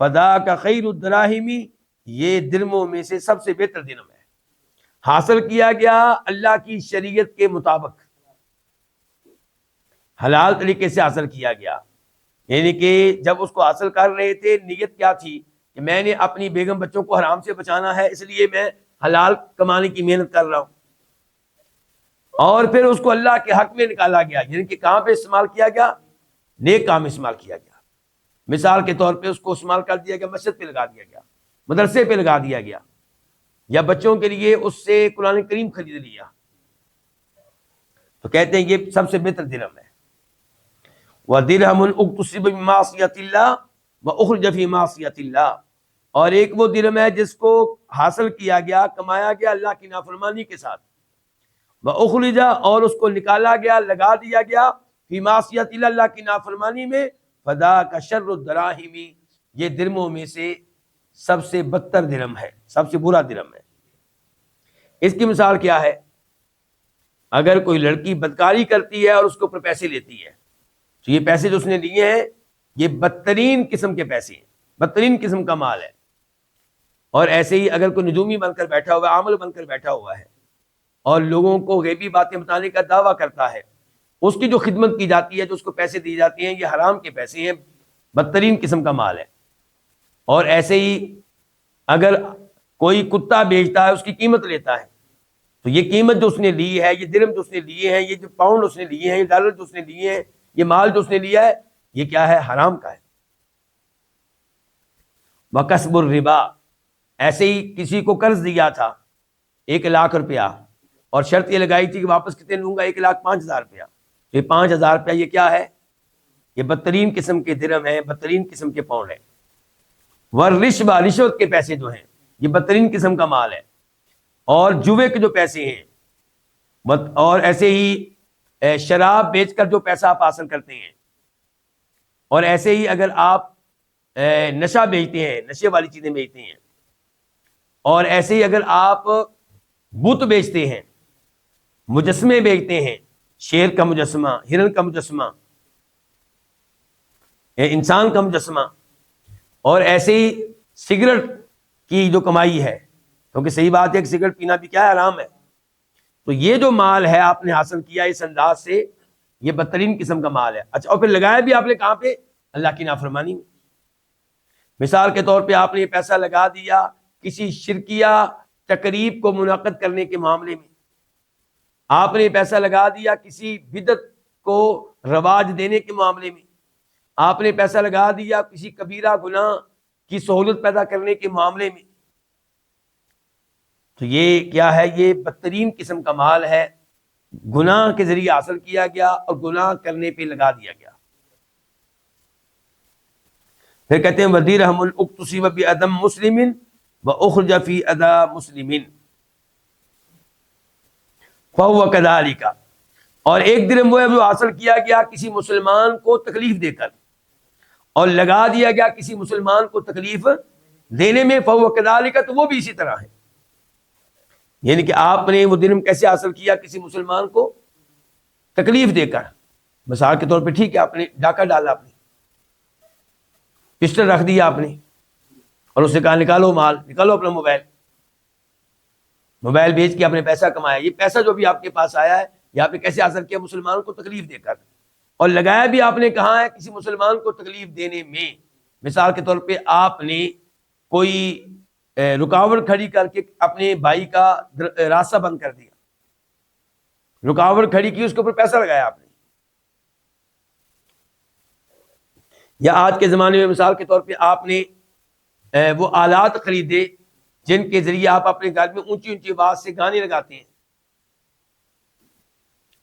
فذاک خیر الدراہم، یہ درہموں میں سے سب سے بہتر درہم ہے، حاصل کیا گیا اللہ کی شریعت کے مطابق، حلال طریقے سے حاصل کیا گیا. یعنی کہ جب اس کو حاصل کر رہے تھے نیت کیا تھی کہ میں نے اپنی بیگم بچوں کو حرام سے بچانا ہے، اس لیے میں حلال کمانے کی محنت کر رہا ہوں. اور پھر اس کو اللہ کے حق میں نکالا گیا، یعنی کہ کہاں پہ استعمال کیا گیا؟ نیک کام استعمال کیا گیا. مثال کے طور پہ اس کو استعمال کر دیا گیا، مسجد پہ لگا دیا گیا، مدرسے پہ لگا دیا گیا، یا بچوں کے لیے اس سے قرآن کریم خرید لیا، تو کہتے ہیں یہ سب سے بہتر درہم ہے. وَدِرْهَمٌ اُكْتُسِبَ بِمَعْصِيَةِ اللَّهِ وَأُخْرِجَ فِي مَعْصِيَةِ اللَّهِ. اور ایک وہ درہم ہے جس کو حاصل کیا گیا، کمایا گیا اللہ کی نافرمانی کے ساتھ، وَأُخْرِجَ اور اس کو نکالا گیا، لگا دیا گیا، فی معصیت اللہ اللہ کی نافرمانی میں، فذاک شر الدراہم، یہ درہموں میں سے سب سے بدتر درہم ہے، سب سے برا درہم ہے. اس کی مثال کیا ہے؟ اگر کوئی لڑکی بدکاری کرتی ہے اور اس کے اوپر پیسے لیتی ہے، تو یہ پیسے جو اس نے لیے ہیں یہ بدترین قسم کے پیسے ہیں، بدترین قسم کا مال ہے. اور ایسے ہی اگر کوئی نجومی بن کر بیٹھا ہوا ہے، عامل بن کر بیٹھا ہوا ہے اور لوگوں کو غیبی باتیں بتانے کا دعویٰ کرتا ہے، اس کی جو خدمت کی جاتی ہے، جو اس کو پیسے دیے جاتے ہیں، یہ حرام کے پیسے ہیں، بدترین قسم کا مال ہے. اور ایسے ہی اگر کوئی کتا بیچتا ہے، اس کی قیمت لیتا ہے، تو یہ قیمت جو اس نے لی ہے، یہ درہم جو اس نے لیے ہیں، یہ جو پاؤنڈ اس نے لیے ہیں، یہ ڈالر جو اس نے لیے ہیں، یہ مال جو اس نے لیا ہے، یہ کیا ہے؟ حرام کا ہے. وَقَسْبُ الرِّبَا، ایسے ہی کسی کو قرض دیا تھا 1,00,000 روپیہ اور شرط یہ لگائی تھی کہ واپس کتنے لوں گا؟ 1,05,000 روپیہ. تو یہ 5,000 روپیہ یہ کیا ہے؟ یہ بدترین قسم کے درہم ہیں، بدترین قسم کے پاؤنڈ ہیں. والرشوہ، رشوت کے پیسے جو ہیں یہ بدترین قسم کا مال ہے. اور جوے کے جو پیسے ہیں، اور ایسے ہی شراب بیچ کر جو پیسہ آپ حاصل کرتے ہیں، اور ایسے ہی اگر آپ نشہ بیچتے ہیں، نشے والی چیزیں بیچتے ہیں، اور ایسے ہی اگر آپ بت بیچتے ہیں، مجسمے بیچتے ہیں، شیر کا مجسمہ، ہرن کا مجسمہ، انسان کا مجسمہ، اور ایسے ہی سگریٹ کی جو کمائی ہے، کیونکہ صحیح بات ہے کہ سگریٹ پینا بھی کیا ہے؟ حرام ہے. تو یہ جو مال ہے آپ نے حاصل کیا اس انداز سے، یہ بدترین قسم کا مال ہے. اچھا، اور پھر لگایا بھی آپ نے کہاں پہ؟ اللہ کی نافرمانی میں. مثال کے طور پہ آپ نے یہ پیسہ لگا دیا کسی شرکیہ تقریب کو منعقد کرنے کے معاملے میں، آپ نے یہ پیسہ لگا دیا کسی بدعت کو رواج دینے کے معاملے میں، آپ نے پیسہ لگا دیا کسی کبیرہ گناہ کی سہولت پیدا کرنے کے معاملے میں. تو یہ کیا ہے؟ یہ بدترین قسم کا مال ہے، گناہ کے ذریعے حاصل کیا گیا اور گناہ کرنے پہ لگا دیا گیا. پھر کہتے ہیں وَدِرْهَمٌ اُكْتُسِبَ بِأَدَمْ مُسْلِمٍ وَأُخْرِجَ فِي أَدَى مُسْلِمٍ فَهُوَ كَذَلِكَ. اور ایک درہم وہ ہے جو حاصل کیا گیا کسی مسلمان کو تکلیف دے کر اور لگا دیا گیا کسی مسلمان کو تکلیف دینے میں، فَهُوَ كَذَلِكَ، تو وہ بھی اسی طرح ہے. یعنی کہ آپ نے وہ درہم کیسے حاصل کیا؟ کسی مسلمان کو تکلیف دے کر. مثال کے طور پہ ٹھیک ہے، آپ نے ڈاکہ ڈالا، آپ نے پسٹل رکھ دیا آپ نے، اور اس نے کہا نکالو مال، نکالو اپنا موبائل بیچ کے آپ نے پیسہ کمایا. یہ پیسہ جو بھی آپ کے پاس آیا ہے یہ آپ نے کیسے حاصل کیا؟ مسلمان کو تکلیف دے کر. اور لگایا بھی آپ نے کہاں ہے؟ کسی مسلمان کو تکلیف دینے میں. مثال کے طور پہ آپ نے کوئی رکاوٹ کھڑی کر کے اپنے بھائی کا راستہ بند کر دیا، رکاوٹ کھڑی کی، اس کے اوپر پیسہ لگایا آپ نے. یا آج کے زمانے میں مثال کے طور پہ آپ نے وہ آلات خریدے جن کے ذریعے آپ اپنے گھر میں اونچی اونچی آواز سے گانے لگاتے ہیں.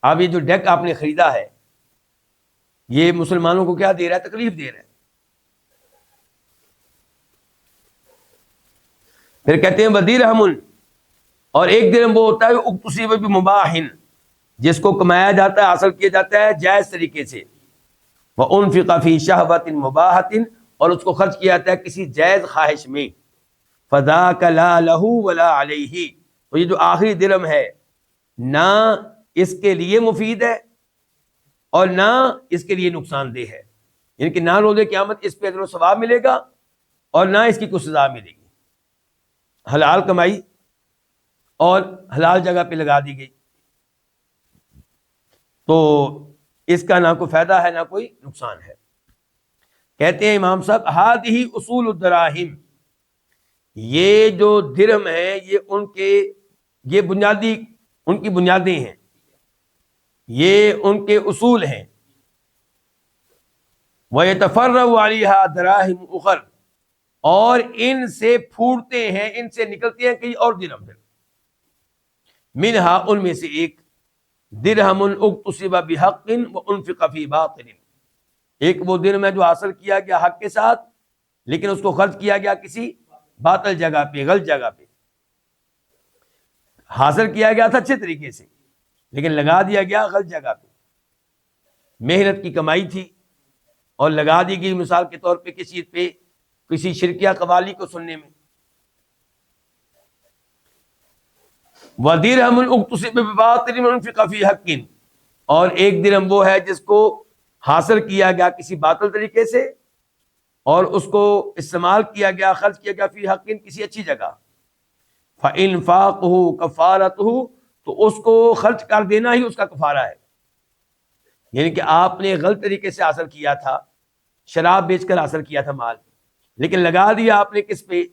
اب یہ جو ڈیک آپ نے خریدا ہے یہ مسلمانوں کو کیا دے رہا ہے؟ تکلیف دے رہا ہے. پھر کہتے ہیں وَدِرْهَمٌ، اور ایک درہم وہ ہوتا ہے اُكْتُسِبَ بِمُبَاحٍ، جس کو کمایا جاتا ہے، حاصل کیا جاتا ہے جائز طریقے سے. وَأُنْفِقَ فِي شَهْوَةٍ مُبَاحَةٍ، اور اس کو خرچ کیا جاتا ہے کسی جائز خواہش میں، فذاک لا لہ ولا علیہ، تو یہ جو آخری درہم ہے نہ اس کے لیے مفید ہے اور نہ اس کے لیے نقصان دہ ہے، یعنی کہ نہ روز قیامت اس پہ اجر و ثواب ملے گا اور نہ اس کی کوئی سزا ملے گی، حلال کمائی اور حلال جگہ پہ لگا دی گئی، تو اس کا نہ کوئی فائدہ ہے نہ کوئی نقصان ہے۔ کہتے ہیں امام صاحب ہذہ اصول الدراہم، یہ جو درہم ہے یہ بنیادی ان کی بنیادیں ہیں، یہ ان کے اصول ہیں، وَيَتَفَرَّعُ عَلَيْهَا دَرَاهِمُ أُخَرَ، اور ان سے پھوٹتے ہیں، ان سے نکلتے ہیں کئی اور درہم، منہا ان میں سے ایک درہم اکتسب بحق وانفق فی باطل، ایک وہ درہم ہے جو حاصل کیا گیا حق کے ساتھ لیکن اس کو خرچ کیا گیا کسی باطل جگہ پہ، غلط جگہ پہ، حاصل کیا گیا تھا اچھے طریقے سے لیکن لگا دیا گیا غلط جگہ پہ، محنت کی کمائی تھی اور لگا دی گئی مثال کے طور پہ کسی شرکیہ قوالی کو سننے میں۔ وَدِرْهَمٌ اُقْتُسِبَ بِبَاطِلٍ وَأُنْفِقَ فِي حَقٍّ، اور ایک درہم وہ ہے جس کو حاصل کیا گیا کسی باطل طریقے سے اور اس کو استعمال کیا گیا، خرچ کیا گیا فی حق، کسی اچھی جگہ، فَإِنْفَاقُهُ كَفَارَتُهُ، تو اس کو خرچ کر دینا ہی اس کا کفارہ ہے، یعنی کہ آپ نے غلط طریقے سے حاصل کیا تھا، شراب بیچ کر حاصل کیا تھا مال، لیکن لگا دیا آپ نے کس پہ،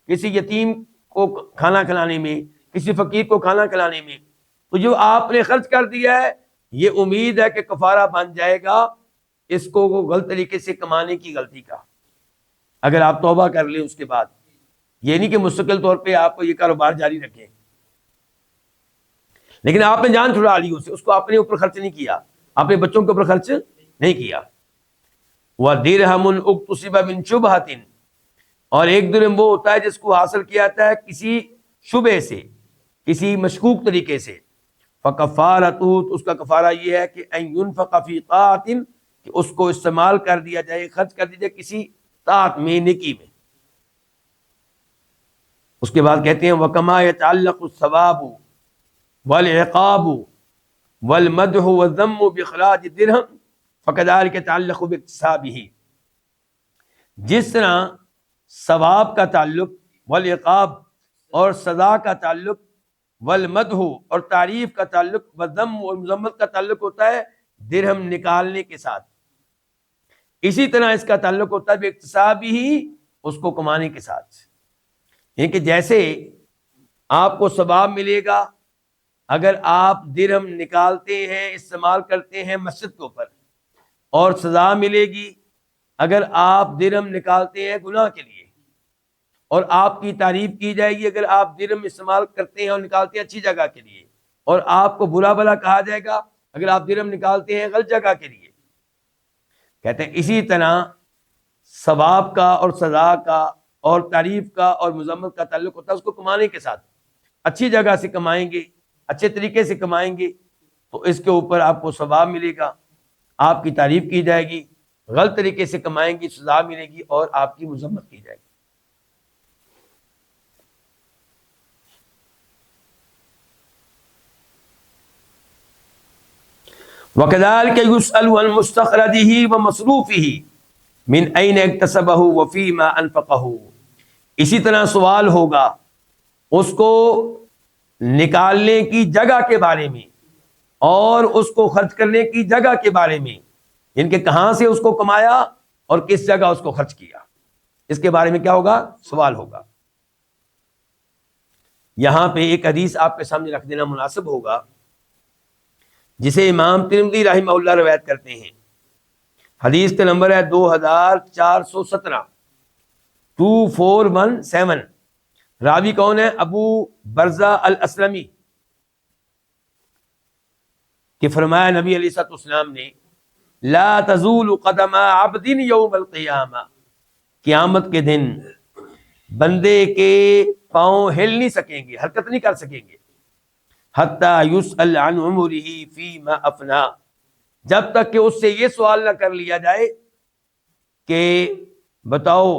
کسی یتیم کو کھانا کھلانے میں، کسی فقیر کو کھانا کھلانے میں، تو جو آپ نے خرچ کر دیا ہے یہ امید ہے کہ کفارہ بن جائے گا اس کو غلط طریقے سے کمانے کی غلطی کا، اگر آپ توبہ کر لیں اس کے بعد، یہ نہیں کہ مستقل طور پہ آپ کو یہ کاروبار جاری رکھیں، لیکن آپ نے جان چھڑا لی اس کو اپنے اوپر خرچ نہیں کیا، اپنے بچوں کے اوپر خرچ نہیں کیا۔ وَدِرْهَمٌ اُقْتُسِبَ مِنْ شُبْهَةٍ، اور ایک درہم وہ ہوتا ہے جس کو حاصل کیا جاتا ہے کسی شبہ سے، کسی مشکوک طریقے سے، فَكَفَّارَتُهُ، تو اس کا کفارہ یہ ہے کہ أَن يُنْفَقَ فِي طَاعَةٍ، کہ اس کو استعمال کر دیا جائے، خرچ کر دیا جائے کسی طاعت میں، نیکی میں۔ اس کے بعد کہتے ہیں وَكَمَا يَتَعَلَّقُ الثَّوَابُ وَالْعِقَابُ وَالْمَدْحُ وَالذَّمُّ بِإِخْرَاجِ الدِّرْهَمِ فَكَذَلِكَ يَتَعَلَّقُ بِاكْتِسَابِهِ، جس طرح ثواب کا تعلق، والعقاب اور سزا کا تعلق، والمدح اور تعریف کا تعلق، والذم اور مذمت کا تعلق ہوتا ہے درہم نکالنے کے ساتھ، اسی طرح اس کا تعلق ہوتا ہے باکتسابہ، اس کو کمانے کے ساتھ، یعنی کہ جیسے آپ کو ثواب ملے گا اگر آپ درہم نکالتے ہیں، استعمال کرتے ہیں مسجد کے اوپر، اور سزا ملے گی اگر آپ درہم نکالتے ہیں گناہ کے لیے، اور آپ کی تعریف کی جائے گی اگر آپ درہم استعمال کرتے ہیں اور نکالتے ہیں اچھی جگہ کے لیے، اور آپ کو برا بھلا کہا جائے گا اگر آپ درہم نکالتے ہیں غلط جگہ کے لیے۔ کہتے ہیں اسی طرح ثواب کا اور سزا کا اور تعریف کا اور مذمت کا تعلق ہوتا ہے اس کو کمانے کے ساتھ، اچھی جگہ سے کمائیں گے، اچھے طریقے سے کمائیں گے تو اس کے اوپر آپ کو ثواب ملے گا، آپ کی تعریف کی جائے گی، غلط طریقے سے کمائیں گی سزا ملے گی اور آپ کی مذمت کی جائے گی۔ وَكَذَلِكَ يُسْأَلُ عَنْ مُسْتَخْرَجِهِ وَمَصْرُوفِهِ مِنْ أَيْنَ اكْتَسَبَهُ وَفِيمَا أَنْفَقَهُ، اسی طرح سوال ہوگا اس کو نکالنے کی جگہ کے بارے میں اور اس کو خرچ کرنے کی جگہ کے بارے میں، یعنی کہ کہاں سے اس کو کمایا اور کس جگہ اس کو خرچ کیا، اس کے بارے میں کیا ہوگا؟ سوال ہوگا۔ یہاں پہ ایک حدیث آپ کے سامنے رکھ دینا مناسب ہوگا جسے امام ترمذی رحمہ اللہ روایت کرتے ہیں، حدیث کا نمبر ہے 2417، 2417، راوی کون ہے؟ ابو برزہ الاسلمی، کہ فرمایا نبی علیہ الصلوۃ والسلام نے لا تزول قدم عبد یوم القیامہ، قیامت کے دن بندے کے پاؤں ہل نہیں سکیں گے، حرکت نہیں کر سکیں گے، حتیٰ یسأل عن عمرہ فیما افنا، جب تک کہ اس سے یہ سوال نہ کر لیا جائے کہ بتاؤ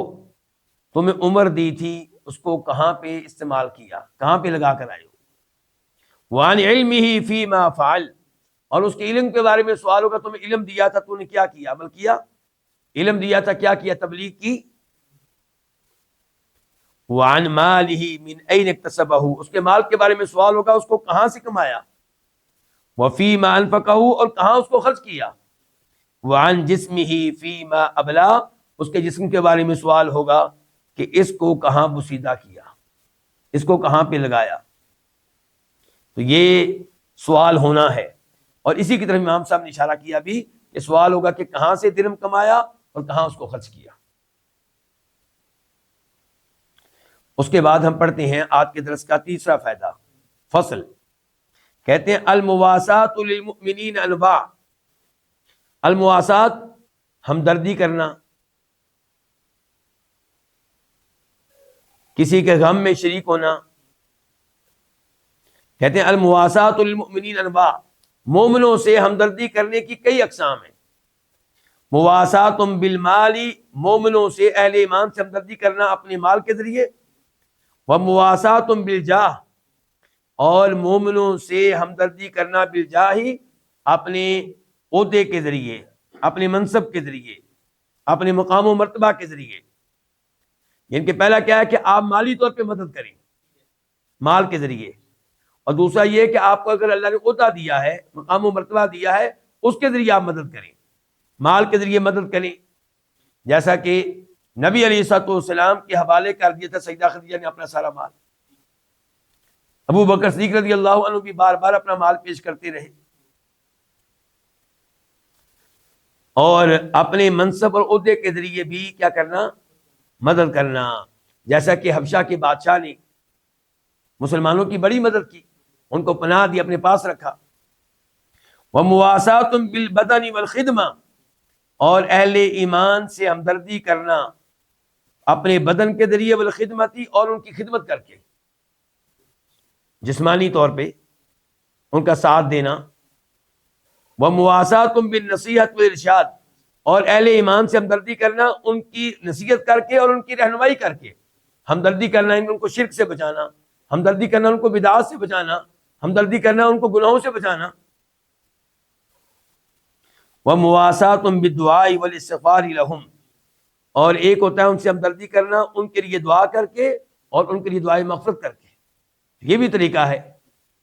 تمہیں عمر دی تھی اس کو کہاں پہ استعمال کیا، کہاں پہ لگا کر آئے ہو؟ وعن علمہ فیما فعل، اور اس کے علم کے بارے میں سوال ہوگا، تمہیں علم دیا تھا تو نے کیا کیا، عمل کیا؟ علم دیا تھا کیا کیا، تبلیغ کی؟ وعن مالہ من این اکتسبہ، اس کے مال کے بارے میں سوال ہوگا، اس کو کہاں سے کمایا؟ وفیما انفقہ، اور کہاں اس کو خرچ کیا؟ وعن جسمہ فیما ابلا، اس کے جسم کے بارے میں سوال ہوگا کہ اس کو کہاں بسیدہ کیا، اس کو کہاں پہ لگایا۔ تو یہ سوال ہونا ہے، اور اسی کی طرف امام صاحب نے اشارہ کیا بھی کہ سوال ہوگا کہ کہاں سے درہم کمایا اور کہاں اس کو خرچ کیا۔ اس کے بعد ہم پڑھتے ہیں آج کے درس کا تیسرا فائدہ، فصل، کہتے ہیں المواساۃ للمؤمنین انواع، المواساۃ ہمدردی کرنا، کسی کے غم میں شریک ہونا، کہتے ہیں المواساۃ للمؤمنین انواع، مومنوں سے ہمدردی کرنے کی کئی اقسام ہیں۔ مواساۃ بالمال، مومنوں سے اہل ایمان سے ہمدردی کرنا اپنے مال کے ذریعے، ومواساۃ بالجاہ، اور مومنوں سے ہمدردی کرنا بالجاہ، اپنے عہدے کے ذریعے، اپنے منصب کے ذریعے، اپنے مقام و مرتبہ کے ذریعے۔ یعنی کہ پہلا کیا ہے کہ آپ مالی طور پہ مدد کریں مال کے ذریعے، اور دوسرا یہ کہ آپ کو اگر اللہ نے عہدہ دیا ہے، مقام و مرتبہ دیا ہے، اس کے ذریعے آپ مدد کریں، مال کے ذریعے مدد کریں، جیسا کہ نبی علیہ الصلوۃ والسلام کے حوالے کر دیا تھا سیدہ خدیجہ نے اپنا سارا مال، ابو بکر صدیق رضی اللہ عنہ بھی بار بار اپنا مال پیش کرتے رہے، اور اپنے منصب اور عہدے کے ذریعے بھی کیا کرنا، مدد کرنا، جیسا کہ حبشہ کے بادشاہ نے مسلمانوں کی بڑی مدد کی، ان کو پناہ دی، اپنے پاس رکھا۔ ومواساۃ بالبدن والخدمہ، اور اہل ایمان سے ہمدردی کرنا اپنے بدن کے ذریعے، والخدمتی، اور ان کی خدمت کر کے، جسمانی طور پہ ان کا ساتھ دینا۔ ومواساۃ بالنصیحۃ والارشاد، اور اہل ایمان سے ہمدردی کرنا ان کی نصیحت کر کے اور ان کی رہنمائی کر کے، ہمدردی کرنا ان کو شرک سے بچانا، ہمدردی کرنا ان کو بدعات سے بچانا، ہمدردی کرنا ان کو گناہوں سے بچانا۔ ومواساۃ بالدعاء والاستغفار لهم، اور ایک ہوتا ہے ان سے ہمدردی کرنا ان کے لیے دعا کر کے اور ان کے لیے دعائے مغفرت کر کے۔ یہ بھی طریقہ ہے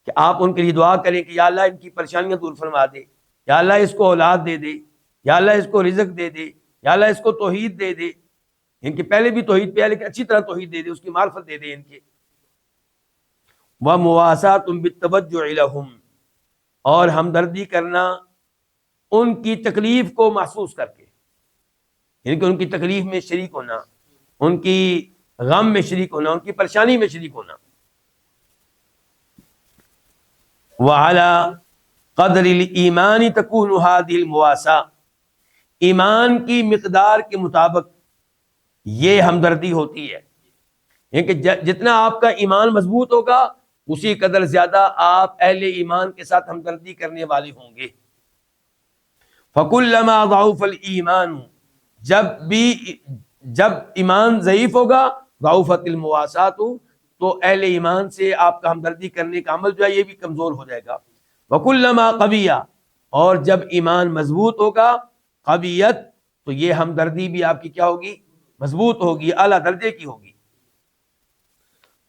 کہ آپ ان کے لیے دعا کریں کہ یا اللہ ان کی پریشانیاں دور فرما دے، یا اللہ اس کو اولاد دے دے، یا اللہ اس کو رزق دے دے، یا اللہ اس کو توحید دے دے، ان کے پہلے بھی توحید پہ ہے لیکن اچھی طرح توحید دے دے، اس کی معرفت دے دے ان کے۔ ومواساۃ بالتوجع لهم، اور ہمدردی کرنا ان کی تکلیف کو محسوس کر کے، یعنی کہ ان کی تکلیف میں شریک ہونا، ان کی غم میں شریک ہونا، ان کی پریشانی میں شریک ہونا۔ وعلى قدر الایمان تکون هذه المواساة، ایمان کی مقدار کے مطابق یہ ہمدردی ہوتی ہے، یعنی کہ جتنا آپ کا ایمان مضبوط ہوگا اسی قدر زیادہ آپ اہل ایمان کے ساتھ ہمدردی کرنے والے ہوں گے۔ فَكُلَّمَا ضَعُفَ الْإِيمَانُ، جب ایمان ضعیف ہوگا، ضعفت المواساۃ، تو اہل ایمان سے آپ کا ہمدردی کرنے کا عمل جو ہے یہ بھی کمزور ہو جائے گا۔ وَكُلَّمَا قَوِيَ، اور جب ایمان مضبوط ہوگا، قویت، تو یہ ہمدردی بھی آپ کی کیا ہوگی، مضبوط ہوگی، اعلیٰ درجے کی ہوگی۔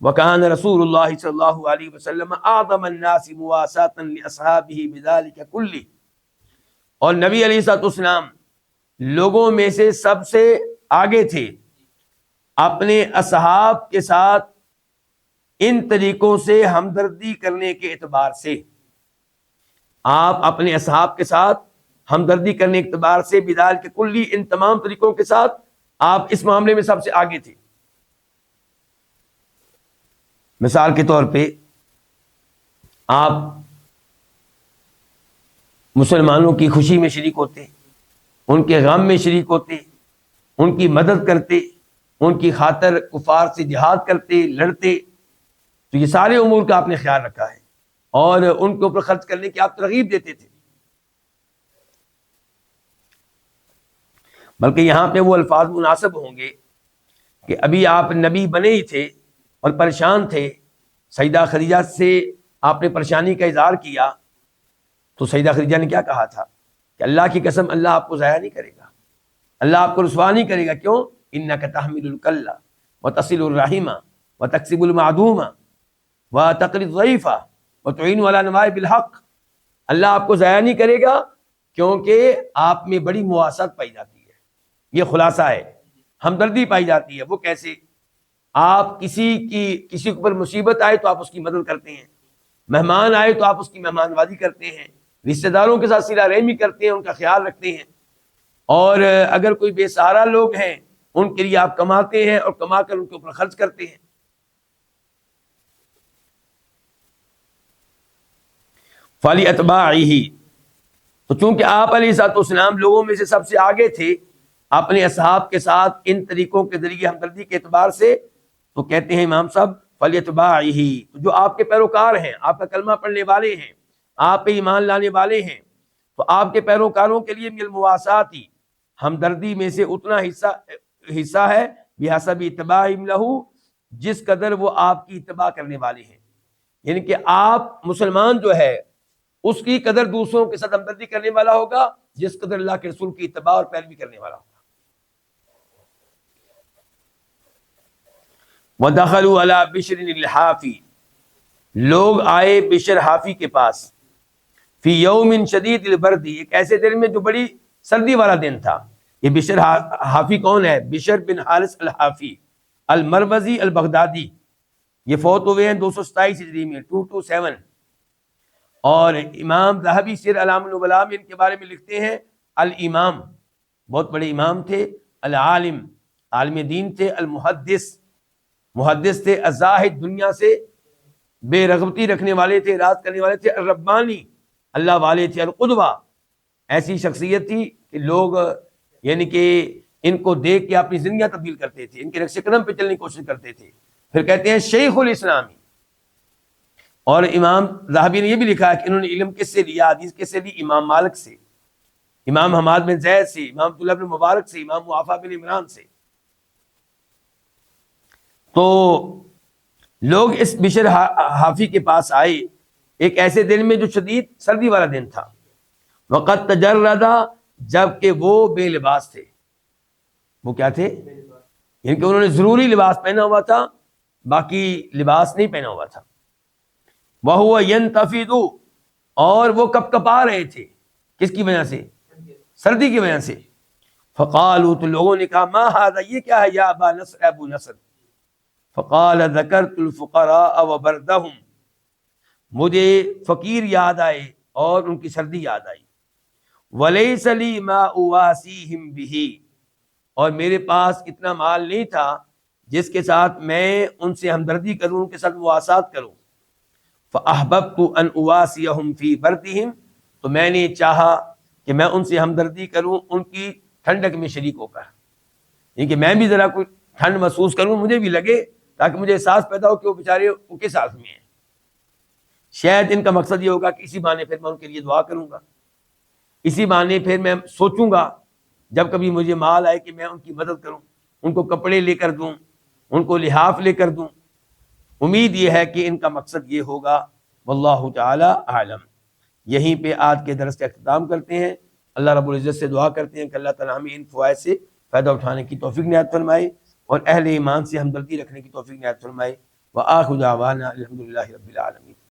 وَكَانَ رسول اللہ صلی اللہ علیہ وسلم اعظم الناس مواساۃ لاصحابہ بذلک کلہ، اور نبی علیہ الصلوۃ والسلام لوگوں میں سے سب سے آگے تھے اپنے اصحاب کے ساتھ ان طریقوں سے ہمدردی کرنے کے اعتبار سے۔ آپ اپنے اصحاب کے ساتھ ہمدردی کرنے کے اعتبار سے بذلک کلی، ان تمام طریقوں کے ساتھ آپ اس معاملے میں سب سے آگے تھے۔ مثال کے طور پہ آپ مسلمانوں کی خوشی میں شریک ہوتے، ان کے غم میں شریک ہوتے، ان کی مدد کرتے، ان کی خاطر کفار سے جہاد کرتے، لڑتے، تو یہ سارے امور کا آپ نے خیال رکھا ہے اور ان کے اوپر خرچ کرنے کی آپ ترغیب دیتے تھے۔ بلکہ یہاں پہ وہ الفاظ مناسب ہوں گے کہ ابھی آپ نبی بنے ہی تھے اور پریشان تھے، سیدہ خدیجہ سے آپ نے پریشانی کا اظہار کیا، تو سیدہ خدیجہ نے کیا کہا تھا کہ اللہ کی قسم اللہ آپ کو ضائع نہیں کرے گا، اللہ آپ کو رسوا نہیں کرے گا. کیوں؟ انک تحمل الکلہ وتصل الرحم وتکسب المعدوم وتقری الضعیف وتعین علی نوائب الحق. اللہ آپ کو ضائع نہیں کرے گا کیونکہ آپ میں بڑی مواسات پائی جاتی ہے. یہ خلاصہ ہے، ہمدردی پائی جاتی ہے. وہ کیسے؟ آپ کسی کے اوپر مصیبت آئے تو آپ اس کی مدد کرتے ہیں، مہمان آئے تو آپ اس کی مہمان نوازی کرتے ہیں، رشتہ داروں کے ساتھ صلہ رحمی کرتے ہیں، ان کا خیال رکھتے ہیں، اور اگر کوئی بے سہارا لوگ ہیں ان کے لیے آپ کماتے ہیں اور کما کر ان کے اوپر خرچ کرتے ہیں. فَلِأَتْبَاعِهِ، تو چونکہ آپ علیہ الصلوۃ والسلام لوگوں میں سے سب سے آگے تھے اپنے اصحاب کے ساتھ ان طریقوں کے ذریعے ہمدردی کے اعتبار سے، تو کہتے ہیں امام صاحب فَلِيَتْبَاعِهِ، تو جو آپ کے پیروکار ہیں، آپ کا کلمہ پڑھنے والے ہیں، آپ پہ ایمان لانے والے ہیں، تو آپ کے پیروکاروں کے لیے من المواسات، ہمدردی میں سے اتنا حصہ ہے بحسب اتباعہم لہ، جس قدر وہ آپ کی اتباع کرنے والے ہیں. یعنی کہ آپ مسلمان جو ہے اس کی قدر دوسروں کے ساتھ ہمدردی کرنے والا ہوگا جس قدر اللہ کے رسول کی اتباع اور پیروی کرنے والا ہوگا. وَدَخَلُوا عَلَى بِشْرٍ الْحَافِي، لوگ آئے بشر حافی کے پاس، فی یوم شدید البرد، ایک ایسے دن میں جو بڑی سردی والا دن تھا. یہ بشر حافی کون ہے؟ بشر بن حارث الحافی المروزی البغدادی، یہ فوت ہوئے ہیں 227 ہجری میں 227. اور امام ذہبی سیر اعلام النبلاء میں ان کے بارے میں لکھتے ہیں الامام، بہت بڑے امام تھے، العالم، عالم دین تھے، المحدث، محدث تھے، الزاہد، دنیا سے بے رغبتی رکھنے والے تھے، راز کرنے والے تھے، الربانی، اللہ والے تھے، القدوہ، ایسی شخصیت تھی کہ لوگ یعنی کہ ان کو دیکھ کے اپنی زندگیاں تبدیل کرتے تھے، ان کے نقش قدم پہ چلنے کی کوشش کرتے تھے. پھر کہتے ہیں شیخ الاسلامی. اور امام ذہبی نے یہ بھی لکھا ہے کہ انہوں نے علم کس سے لیا، حدیث کس سے لی؟ امام مالک سے، امام حماد بن زید سے، امام عبداللہ بن مبارک سے، امام معافی بن عمران سے. تو لوگ اس بشر حافی کے پاس آئے ایک ایسے دن میں جو شدید سردی والا دن تھا. وقت تجردا، جبکہ وہ بے لباس تھے. وہ کیا تھے؟ یعنی کہ انہوں نے ضروری لباس پہنا ہوا تھا، باقی لباس نہیں پہنا ہوا تھا. وَهُوَ يَنْتَفِضُ، اور وہ کپ کپا رہے تھے، کس کی وجہ سے؟ سردی کی وجہ سے. فقالوا، تو لوگوں نے کہا ما هذا، یہ کیا ہے یا ابا نصر، ابو نصر؟ فقال ذکرت الفقراء وبردهم، مجھے فقیر یاد آئے اور ان کی سردی یاد آئی. ولیس لی ما اواسیہم بہ، اور میرے پاس اتنا مال نہیں تھا جس کے ساتھ میں ان سے ہمدردی کروں، ان کے ساتھ مواسات کروں. فاحببت ان اواسیہم فی بردہم، تو میں نے چاہا کہ میں ان سے ہمدردی کروں ان کی ٹھنڈک میں شریک ہو کر، یعنی کہ میں بھی ذرا کوئی ٹھنڈ محسوس کروں، مجھے بھی لگے، تاکہ مجھے احساس پیدا ہو کہ وہ بیچارے وہ کس حالت میں ہیں. شاید ان کا مقصد یہ ہوگا کہ اسی بہانے پھر میں ان کے لیے دعا کروں گا، اسی بہانے پھر میں سوچوں گا جب کبھی مجھے مال آئے کہ میں ان کی مدد کروں، ان کو کپڑے لے کر دوں، ان کو لحاف لے کر دوں. امید یہ ہے کہ ان کا مقصد یہ ہوگا. واللہ تعالی اعلم. یہیں پہ آج کے درس کا اختتام کرتے ہیں. اللہ رب العزت سے دعا کرتے ہیں کہ اللہ تعالیٰ ہمیں ان فوائد سے فائدہ اٹھانے کی توفیق عنایت فرمائے اور اہل ایمان سے ہمدردی رکھنے کی توفیق عنایت فرمائے. وآخر دعوانا الحمدللہ رب العالمین.